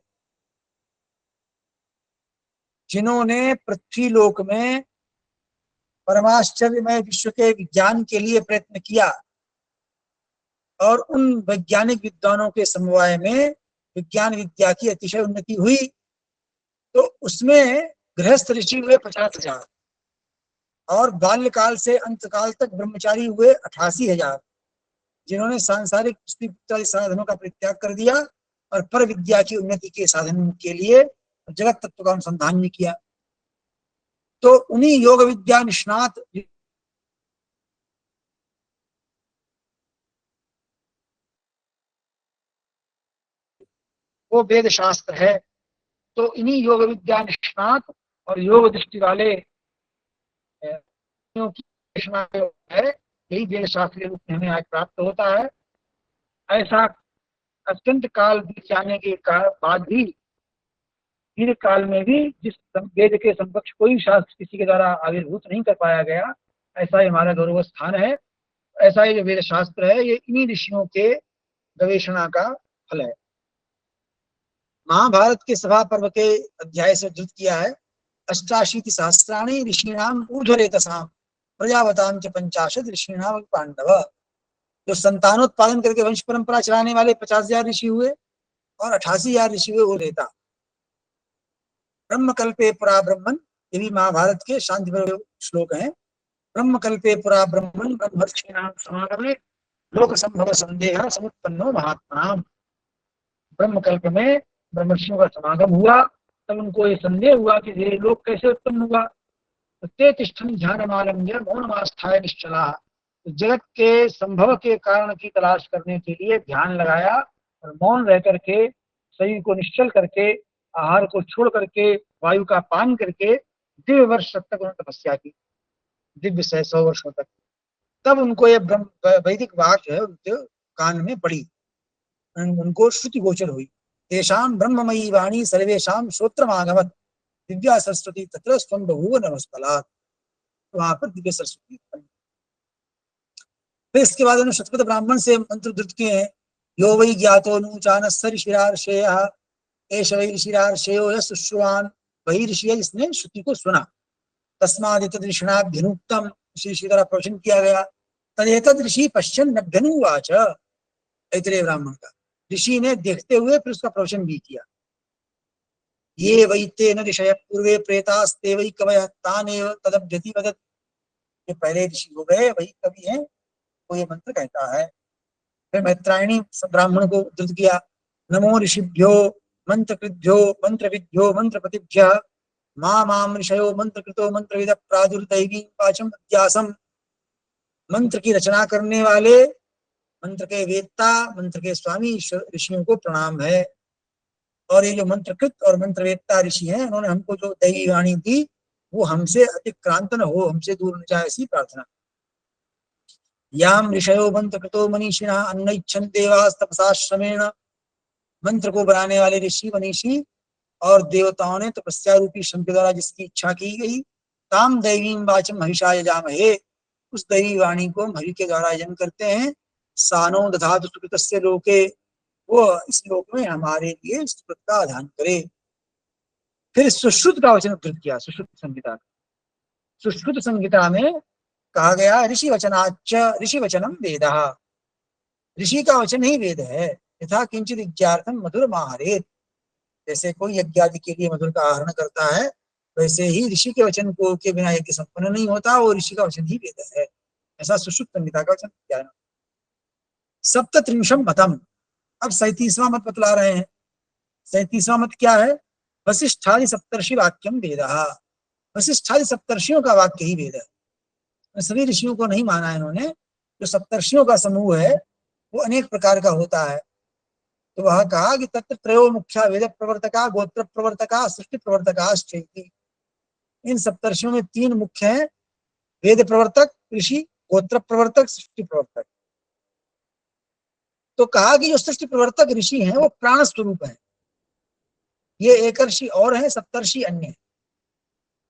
[SPEAKER 1] जिन्होंने पृथ्वी लोक में परमाश्चर्यमय विश्व के विज्ञान के लिए प्रयत्न किया और उन वैज्ञानिक विद्वानों के समवाय में विज्ञान विद्या की अतिशय उन्नति हुई, तो उसमें गृहस्थ ऋषि हुए 50,000 और बाल्यकाल से अंतकाल तक ब्रह्मचारी हुए 88,000, जिन्होंने सांसारिक साधनों का परित्याग कर दिया और पर विद्या की उन्नति के साधन के लिए जगत तत्व का अनुसंधान भी किया। तो उन्हीं योग विद्या निष्णात वो वेद शास्त्र है। तो इन्हीं योग विद्या निष्णात और योग दृष्टि वाले है, यही वेद शास्त्र के रूप में हमें आज प्राप्त होता है। ऐसा अत्यंत काल बीत जाने के बाद भी, दीर्घ काल में भी जिस वेद के समकक्ष कोई शास्त्र किसी के द्वारा आविर्भूत नहीं कर पाया गया, ऐसा ही हमारा गौरव स्थान है। ऐसा ही जो वेद शास्त्र है, ये इन्हीं ऋषियों के गवेषणा का फल है। महाभारत के सभा पर्व के अध्याय से उद्धृत किया है, 88 सहस्राणि ऋषीणाम ऊर्ध्वरेतसाम प्रजावताम च 50 ऋषीणाम पांडव। जो संतानोत्पादन करके वंश परंपरा चलाने वाले 50,000 ऋषि हुए और 88,000 ऋषि हुए ऊर्ध्वरेता। ब्रह्म कल्पे पुरा ब्रह्मन, ये भी महाभारत के शांति पर्व श्लोक हैं। ब्रह्म कल्पे पुरा ब्रह्मन ब्रह्मर्षीणाम समागमे लोक संभव संदेह समुत्पन्नो महात्मनाम। ब्रह्म कल्प में ब्रह्मर्षियों का समागम हुआ, तब उनको ये संदेह हुआ कि ये लोक कैसे उत्पन्न हुआ। ते तिष्ठन् ध्यानमालम्य मौनमास्थाय निश्चला। जगत के संभव के कारण की तलाश करने के लिए ध्यान लगाया और मौन रह करके, शरीर को निश्चल करके, आहार को छोड़ करके, वायु का पान करके दिव्य वर्ष तक उन्होंने तपस्या की, दिव्य 100 वर्षों तक। तब उनको ये वैदिक वाक जो है उनके कान में पड़ी, उनको श्रुति गोचर हुई। तेषाम ब्रह्ममयी वाणी सर्वेषाम श्रोत्रमागमत् दिव्या सरस्वती तत्र स्वं बभूव नमस्कलात्। वहां पर दिव्य सरस्वती। फिर इसके बाद उन्होंने शतपथ ब्राह्मण से मंत्र उद्धृत किए हैं। यो वै ज्ञातो नूचानस्य ऋषिरार्षेयः एष वै ऋषिरार्षेयो यः शुश्रुवान्। वही ऋषि है जिसने श्रुति को सुना। तस्मादितद् ऋषिणाभ्यनुक्तम्, ऋषि द्वारा प्रवचन किया गया। तदेतद् ऋषि पश्यन् नभ्यनुवाच, ऐतरेय ब्राह्मण का ऋषि ने देखते हुए फिर उसका प्रवचन भी किया। ये वैते न ऋषय पूर्वे प्रेतास्ते वै कवयः तानेव तदभ्यति वदत्। ये पहले ऋषि हो गए, वही कवि हैं, वो ये मंत्र कहता है। फिर मैत्रायणी ब्राह्मण को उद्धृत किया। नमो ऋषिभ्यो मंत्रकृद्भ्यो मंत्रविद्भ्यो मंत्रपतिभ्यः माम ऋषयो मंत्रकृतो मंत्रविद प्रादुर्दैवी वाचम अध्यासम। मंत्र की रचना करने वाले, मंत्र के वेत्ता, मंत्र के स्वामी ऋषियों को प्रणाम है। और ये जो मंत्रकृत और मंत्रवेत्ता ऋषि हैं, उन्होंने हमको जो दैवी वाणी दी, वो हमसे अतिक्रांत न हो, हमसे दूर न जाए, ऐसी प्रार्थना। याम ऋषयो मंत्रकृतो मनीषिणः अन्नैच्छन् देवास् तपसा श्रमेण। मंत्र को बनाने वाले ऋषि मनीषी और देवताओं ने तपस्या रूपी श्रम के द्वारा जिसकी इच्छा की गई, ताम दैवीं वाचम हविषा यजामहे, उस दैवी वाणी को हम हवि के द्वारा यजन करते हैं। सानो दधातु सुकृतस्य लोके, वो इस लोक में हमारे लिए सुकृत का आधान करे। फिर सुश्रुत का वचन उद्धृत किया। सुश्रुत संहिता, सुश्रुत संहिता में कहा गया ऋषि वचनाच ऋषि वचनम वेदः। ऋषि का वचन ही वेद है। यथा किंचित यज्ञार्थम मधुर आहारेत, जैसे कोई यज्ञ आदि के लिए मधुर का आहरण करता है, वैसे ही ऋषि के वचन को के बिना यज्ञ संपन्न नहीं होता, वो ऋषि का वचन ही वेद है। ऐसा सुश्रुत संहिता का वचन किया। सप्तत्रिंशम मतम। अब 37वां मत बतला रहे हैं। 37वां मत क्या है? वशिष्ठादि सप्तर्षि वाक्यम वेदः। वशिष्ठादि सप्तर्षियों का वाक्य ही वेद है। सभी ऋषियों को नहीं माना इन्होंने। जो सप्तर्षियों का समूह है वो अनेक प्रकार का होता है। तो वह कहा कि तत्र त्रयो मुख्या वेद प्रवर्तका, गोत्र प्रवर्तका, सृष्टि प्रवर्तका। इन सप्तर्षियों में 3 मुख्य हैं, वेद प्रवर्तक ऋषि, गोत्र प्रवर्तक, सृष्टि प्रवर्तक। तो कहा कि जो सृष्टि प्रवर्तक ऋषि हैं वो प्राण स्वरूप है। ये एकर्षि और है, सप्तर्षि अन्य।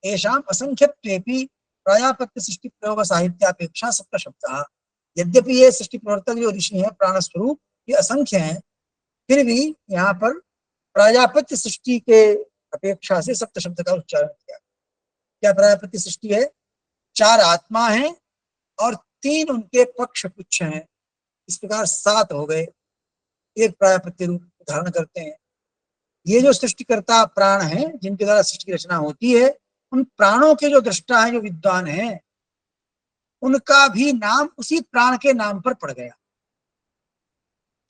[SPEAKER 1] येषाम असंख्यत्वेपि प्रायापत्य सृष्टि प्रयोग साहित्यापेक्षा सप्त शब्दः। यद्यपि ये सृष्टि प्रवर्तक जो ऋषि हैं प्राण स्वरूप ये असंख्य हैं, फिर भी यहाँ पर प्राजापत्य सृष्टि के अपेक्षा से सप्त शब्द का उच्चारण किया। क्या प्राजापत्य सृष्टि है? 4 आत्मा हैं और 3 उनके पक्ष पुच्छ हैं। इस प्रकार 7 हो गए, एक प्राजापत्य रूप धारण करते हैं। ये जो सृष्टिकर्ता प्राण हैं जिनके द्वारा सृष्टि की रचना होती है, उन प्राणों के जो दृष्टा हैं, जो विद्वान हैं, उनका भी नाम उसी प्राण के नाम पर पड़ गया।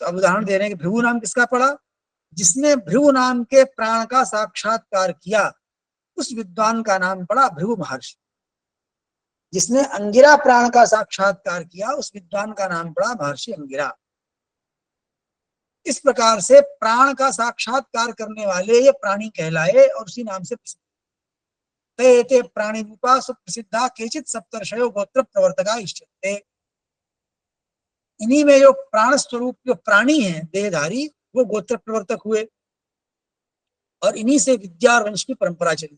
[SPEAKER 1] तो अब उदाहरण दे रहे हैं कि भृगु नाम किसका पड़ा? जिसने भृगु नाम के प्राण का साक्षात्कार किया उस विद्वान का नाम पड़ा भृगु महर्षि। जिसने अंगिरा प्राण का साक्षात्कार किया उस विद्वान का नाम पड़ा महर्षि अंगिरा। इस प्रकार से प्राण का साक्षात्कार करने वाले ये प्राणी कहलाए और उसी नाम से प्रसिद्ध। ते प्राणी रूपा सुप्रसिद्धा केचित सप्तर्षयो गोत्र प्रवर्तका इष्यते। इन्हीं में जो प्राण स्वरूप जो प्राणी हैं देहधारी वो गोत्र प्रवर्तक हुए और इन्हीं से विद्या और वंश की परंपरा चली।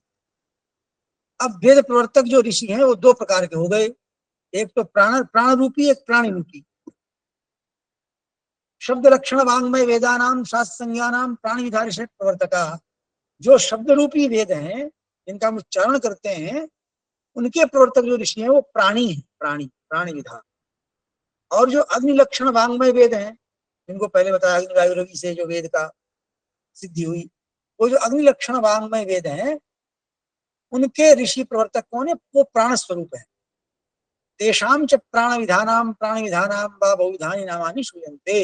[SPEAKER 1] अब वेद प्रवर्तक जो ऋषि हैं वो 2 प्रकार के हो गए, एक तो प्राण रूपी, एक प्राणी रूपी। शब्द लक्षण वांग्मय वेदानाम शास्त्र संज्ञानाम प्राणी विधारी प्रवर्तका। जो शब्द रूपी वेद हैं जिनका हम उच्चारण करते हैं उनके प्रवर्तक जो ऋषि हैं वो प्राणी हैं, प्राणी विधान। और जो अग्नि लक्षण वांग्मय वेद हैं जिनको पहले बताया अग्नि वायु रवि से जो वेद का सिद्धि हुई, वो जो अग्नि लक्षण वांग्मय वेद हैं उनके ऋषि प्रवर्तक कौन है? वो प्राण स्वरूप है। तेषाम च प्राण विधानाम वा बहुविधानि नामानि श्रूयन्ते।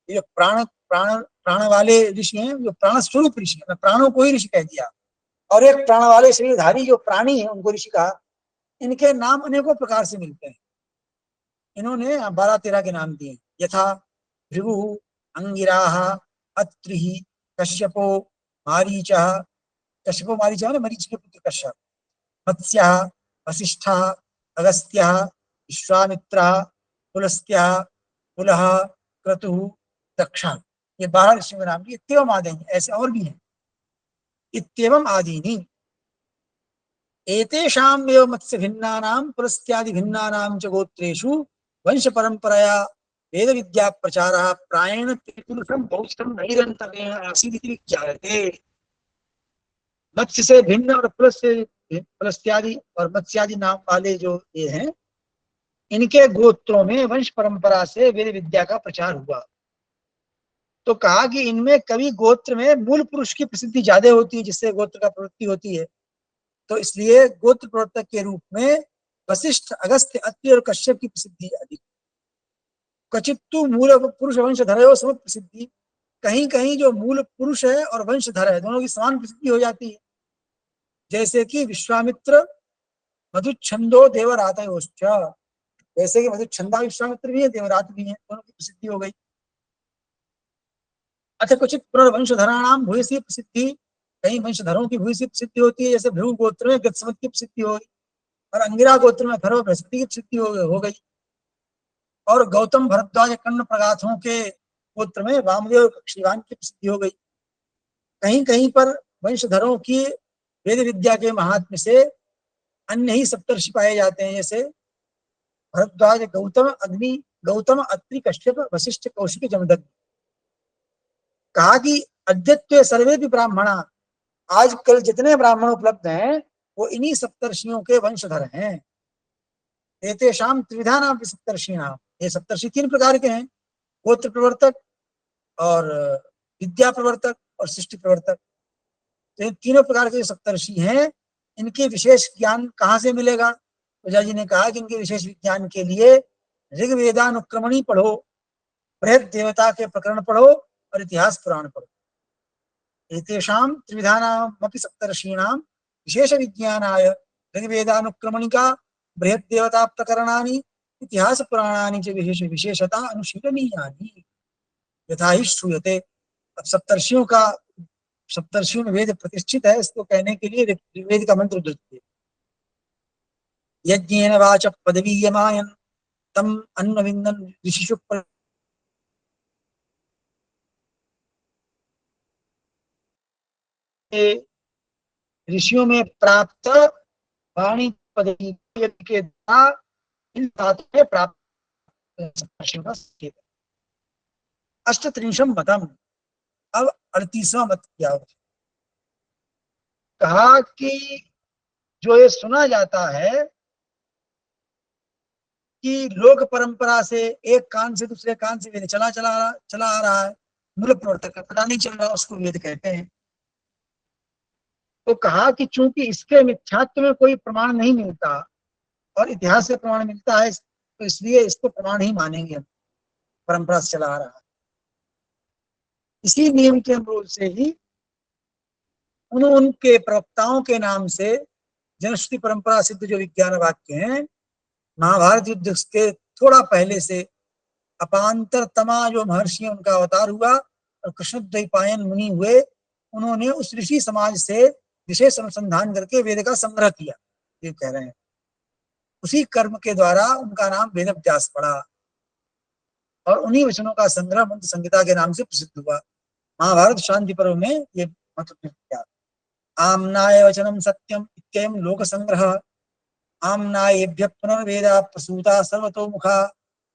[SPEAKER 1] ये प्राण प्राण प्राण वाले ऋषि हैं, जो प्राण स्वरूप ऋषि है, प्राणों को ही ऋषि कह दिया। और एक प्राण वाले शरीरधारी जो प्राणी है उनको ऋषि कहा। इनके नाम अनेकों प्रकार से मिलते हैं। इन्होंने 12-13 के नाम दिए, यथा भृगु, अंगिराः, अत्रिः, कश्यपो, मारीचः। कश्यपो मारीचः ने मरीच के पुत्र कश्यप। मत्स्यः, वसिष्ठः, अगस्त्यः, विश्वामित्रः, पुलस्त्यः, पुलह, क्रतुः, दक्षः। ये 12 ऋषियों के नाम दिए। इत्येवम आदीनि, ऐसे और भी हैं। इत्येवम आदीनि एतेषाम् एव मत्स्य भिन्नानां पुलस्त्यादि भिन्नानां च गोत्रेषु वंश परंपराया वेद विद्या प्रचारः प्रायेण पितृसम बहुस्तम नैरंतरेण आसीत् इति विज्ञायते। मत्स्य से भिन्न और पुलस्त्यादि और मत्स्यादि नाम वाले जो ये हैं, इनके गोत्रों में वंश परंपरा से वेद विद्या का प्रचार हुआ। तो कहा कि इनमें कवि गोत्र में मूल पुरुष की प्रसिद्धि ज्यादा होती है, जिससे गोत्र का प्रवृत्ति होती है। तो इसलिए गोत्र प्रवर्तक के रूप में वशिष्ठ, अगस्त्य, अत्रि और कश्यप की प्रसिद्धि अधिक। क्वचित्तु मूल पुरुष वंशधर सम प्रसिद्धि। कहीं कहीं जो मूल पुरुष है और वंशधर है दोनों की समान प्रसिद्धि हो जाती है। जैसे कि विश्वामित्र, मधुच्छंदो देवरातयोश्च। जैसे कि मधुच्छंदा विश्वामित्र भी है, देवरात भी है, दोनों की प्रसिद्धि हो गई। अच्छा, क्वचित पुनर्वंशधराणाम भूयसी प्रसिद्धि। कहीं वंशधरों की भूयसी प्रसिद्धि होती है, जैसे भृगु गोत्र में गतसमत की प्रसिद्धि हो गई और अंगिरा गोत्र में भरव बृहस्पति की प्रसिद्धि हो गई। और गौतम भरद्वाज कर्ण प्रगाथों के गोत्र में वामदेव कक्षीवान की प्रसिद्धि हो गई। कहीं कहीं पर वंशधरों की वेद विद्या के महात्म्य से अन्य ही सप्तर्षि पाए जाते हैं, जैसे भरद्वाज, गौतम, अग्नि, गौतम, अत्रि, कश्यप, वशिष्ठ, कौशिक, जमदग्नि। कहा कि अद्यत्वे सर्वे भी ब्राह्मणा, आजकल जितने ब्राह्मण उपलब्ध हैं वो इन्हीं सप्तर्षियों के वंशधर हैं। एतेषाम त्रिविधा नाम सप्तर्षिणाम। ये सप्तर्षि 3 प्रकार के हैं, गोत्र प्रवर्तक और विद्या प्रवर्तक और सृष्टि प्रवर्तक। तो इन तीनों प्रकार के सप्तर्षि हैं। इनके विशेष ज्ञान कहाँ से मिलेगा? ओझा जी ने कहा कि इनके विशेष विज्ञान के लिए ऋग्वेदानुक्रमणी पढ़ो। बृहद देवता के प्रकरण पढ़ो और इतिहास पुराण पढ़ो। एतेषां त्रिविधानामपि सप्तर्षीणां विशेष विज्ञानाय ऋग्वेदानुक्रमणिका बृहद देवता प्रकरणानि इतिहास पुराणानि च विशेषता अनुशीलनीयानि यथा ही श्रूयते। अब सप्तर्षियों में वेद प्रतिष्ठित है, इसको कहने के लिए ऋग्वेद का मंत्र उद्धृत किया। यज्ञेन वाच पदवीयमायन तम अन्नविंदन ऋषिषु ऋषियों में प्राप्त वाणी पदवी के द्वारा इन धातु में प्राप्त अष्टत्रिंशम मतम। अब 38वां मत क्या हो, कहा कि जो ये सुना जाता है कि लोक परंपरा से एक कान से दूसरे कान से वेद चला आ रहा है, मूल प्रवर्तक पता नहीं चल रहा, उसको वेद कहते हैं। तो कहा कि चूंकि इसके मिथ्यात्व में कोई प्रमाण नहीं मिलता और इतिहास से प्रमाण मिलता है, तो इसलिए इसको प्रमाण ही मानेंगे, परंपरा से चला आ रहा है। इसी नियम के अनुरूप से ही उनके प्रवक्ताओं के नाम से जनश्रुति परंपरा सिद्ध जो विज्ञान वाक्य हैं, महाभारत युद्ध के थोड़ा पहले से अपांतरतमा जो महर्षि उनका अवतार हुआ और कृष्णद्वैपायन मुनि हुए, उन्होंने उस ऋषि समाज से विशेष अनुसंधान करके वेद का संग्रह किया, ये कह रहे हैं। उसी कर्म के द्वारा उनका नाम वेद व्यास पड़ा और उन्हीं वचनों का संग्रह मंत्र संहिता के नाम से प्रसिद्ध हुआ। महाभारत शांति पर्व में ये मंत्र किया। आम्नाय वचनम सत्यम इत्ययं लोक संग्रह आम्नायेभ्यः पुनर्वेदा प्रसूता सर्वतोमुखा।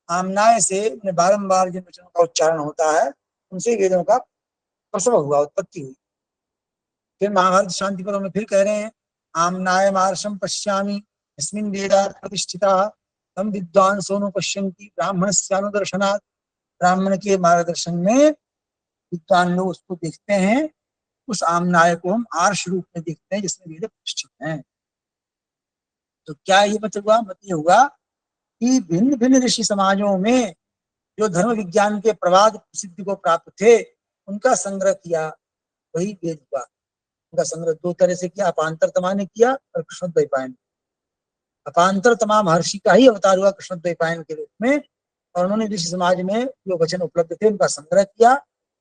[SPEAKER 1] आम्नाय से बारंबार जिन वचनों का उच्चारण होता है उनसे वेदों का प्रसव हुआ, उत्पत्ति हुई। फिर महाभारत शांति पर्व में फिर कह रहे हैं आम्नाय मार्षम पश्यामि यस्मिन् वेदाः प्रतिष्ठिताः तम विद्वांसो नु पश्यन्ति ब्राह्मणस्यानुदर्शनात्। ब्राह्मण के मार्गदर्शन में विद्वान लोग उसको देखते हैं, उस आमनाय को हम आर्ष रूप में देखते हैं जिसमें वेद प्रतिष्ठित हैं। तो क्या ये मत हुआ? मत ये हुआ कि भिन्न भिन्न ऋषि समाजों में जो धर्म विज्ञान के प्रवाद प्रसिद्धि को प्राप्त थे उनका संग्रह किया, वही वेद हुआ। उनका संग्रह दो तरह से किया, अपांतरतमा ने किया और कृष्णद्वैपायन। अपांतरतमा महर्षि का ही अवतार हुआ कृष्णद्वैपायन के रूप में, और उन्होंने ऋषि समाज में जो वचन उपलब्ध थे उनका संग्रह किया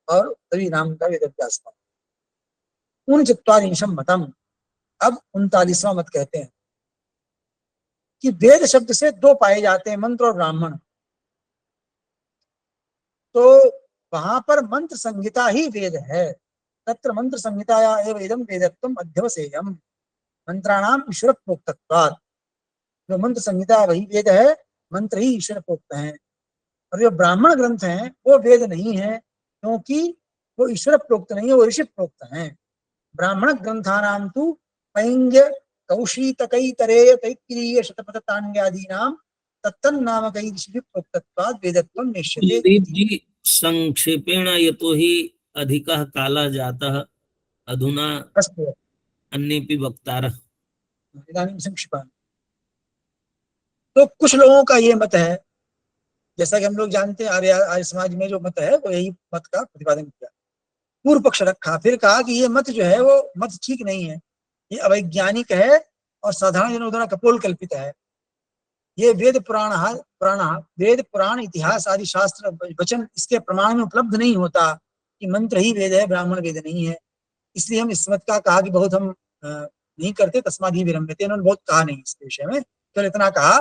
[SPEAKER 1] और तभी नाम का वेद व्यास था। 39 मतम। अब 39वां मत कहते हैं कि वेद शब्द से दो पाए जाते हैं, मंत्र और ब्राह्मण। तो वहां पर मंत्र संहिता ही वेद है। तत्र मंत्र संहिताया एव इदं वेदत्वम् अध्यवसेयम् मंत्राणाम ईश्वर प्रोक्तत्वात्। जो मंत्र संहिता वही वेद है, मंत्र ही ईश्वर प्रोक्त हैं। और जो ब्राह्मण ग्रंथ हैं वो वेद नहीं है, क्योंकि वो ईश्वर प्रोक्त नहीं है, वो ऋषि प्रोक्त हैं। ब्राह्मण ग्रंथानां तु पैंग्य कौशीतकैतरेय तैत्तिरीय शतपथतान्यादीनां तत्तन्नामकैः ऋषिभिः प्रोक्तत्वात् वेदत्वं नेष्यते।
[SPEAKER 4] कुलदीप जी, संक्षेपेण यतो हि अधिकः कालः जातः, अधुना
[SPEAKER 1] अस्तु,
[SPEAKER 4] अन्येपि वक्तारः।
[SPEAKER 1] इदानीं संक्षिपामि। तो कुछ लोगों का ये मत है, जैसा कि हम लोग जानते हैं आर्य समाज में जो मत है वो यही मत का प्रतिपादन किया, पूर्व पक्ष रखा, फिर कहा कि ये मत जो है वो मत ठीक नहीं है, ये अवैज्ञानिक है और साधारण जनों द्वारा कपोल कल्पित है। ये वेद पुराण इतिहास आदि शास्त्र वचन इसके प्रमाण में उपलब्ध नहीं होता कि मंत्र ही वेद है, ब्राह्मण वेद नहीं है। इसलिए हम इस मत का कहा कि बहुत हम नहीं करते, तस्मादि विरम्यते। उन्होंने बहुत कहा नहीं इसके विषय में, केवल इतना कहा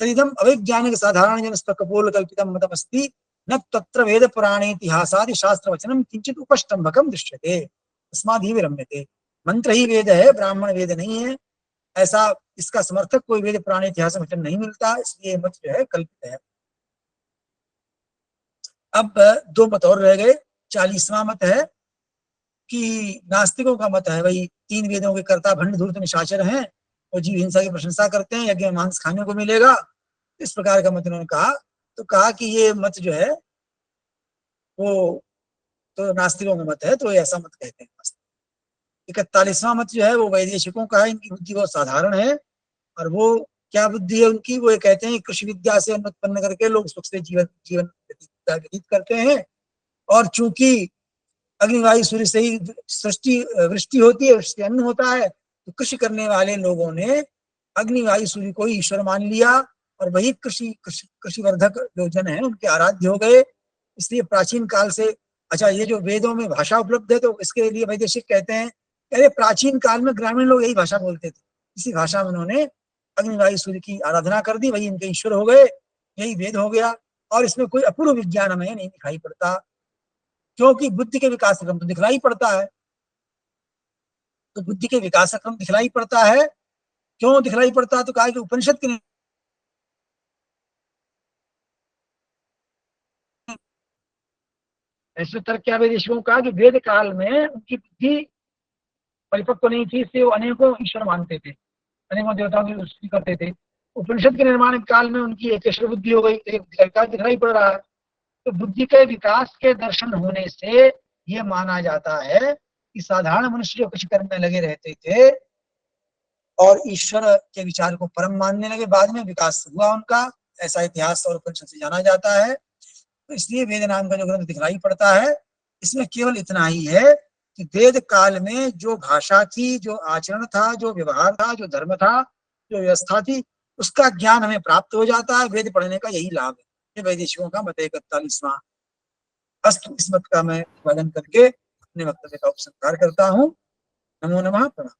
[SPEAKER 1] तदिदम अवैज्ञानिक साधारण जनस्व कपोल कल्पितम मतमस्ति न तत्र वेद पुराणे इतिहासादि शास्त्र वचनम किंचित उपष्टंभकम दृश्यते तस्मादि विरम्यते। मंत्र ही वेद है, ब्राह्मण वेद नहीं है, ऐसा इसका समर्थक कोई वेद पुराने इतिहास वचन नहीं मिलता, इसलिए मत जो है कल्पित है। अब दो मत और रह गए। 40वां मत है कि नास्तिकों का मत है, भाई 3 वेदों के कर्ता भंड धूर्त निशाचर हैं और जीव हिंसा की प्रशंसा करते हैं, यज्ञ में मांस खाने को मिलेगा, इस प्रकार का मत उन्होंने कहा। तो कहा कि ये मत जो है वो तो नास्तिकों का मत है, तो ऐसा मत कहते हैं। 41वां मत जो है वो वैदेशिकों का है, इनकी बुद्धि बहुत साधारण है। और वो क्या बुद्धि है उनकी? वो ये कहते हैं कृषि विद्या से अन्न उत्पन्न करके लोग सुख से जीवन व्यतीत करते हैं। और चूंकि अग्नि वायु सूर्य से ही सृष्टि वृष्टि होती है, उससे अन्न होता है, तो कृषि करने वाले लोगों ने अग्नि वायु सूर्य को ही ईश्वर मान लिया और वही कृषि वर्धक जो जन है उनके आराध्य हो गए। इसलिए प्राचीन काल से, अच्छा ये जो वेदों में भाषा उपलब्ध है तो इसके लिए वैदेशिक कहते हैं, अरे प्राचीन काल में ग्रामीण लोग यही भाषा बोलते थे, इसी भाषा में उन्होंने अग्नि वायु सूर्य की आराधना कर दी, वही इनके ईश्वर हो गए, यही वेद हो गया। और इसमें कोई अपूर्व विज्ञान हमें नहीं दिखाई पड़ता, क्योंकि बुद्धि के विकास क्रम तो दिखलाई पड़ता है। तो बुद्धि के विकास क्रम दिखलाई पड़ता है, क्यों दिखलाई पड़ता है? तो कहा कि उपनिषद के ऐसे तर्क क्या वैदेशिकों का कि वेद काल में उनकी बुद्धि परिपक्व नहीं थी, इसलिए वो अनेकों ईश्वर मानते थे, अनेकों देवताओं की स्तुति करते थे। उपनिषद के निर्माण काल में उनकी एकेश्वर बुद्धि हो गई, एक विकास दिखलाई पड़ रहा है। तो बुद्धि के विकास के दर्शन होने से यह माना जाता है कि साधारण मनुष्य जो कुछ कर्म में लगे रहते थे और ईश्वर के विचार को परम मानने लगे, बाद में विकास हुआ उनका, ऐसा इतिहास और उपनिषद से जाना जाता है। तो इसलिए वेद नाम का जो ग्रंथ दिखलाई पड़ता है, इसमें केवल इतना ही है कि वेद काल में जो भाषा थी, जो आचरण था, जो व्यवहार था, जो धर्म था, जो व्यवस्था थी, उसका ज्ञान हमें प्राप्त हो जाता है। वेद पढ़ने का यही लाभ है। ये वैदेशिकों का मत 41वां। अस्तु, इस मत का मैं पालन करके अपने वक्तव्य का उपसंहार करता हूँ। नमो नमः। प्रणाम।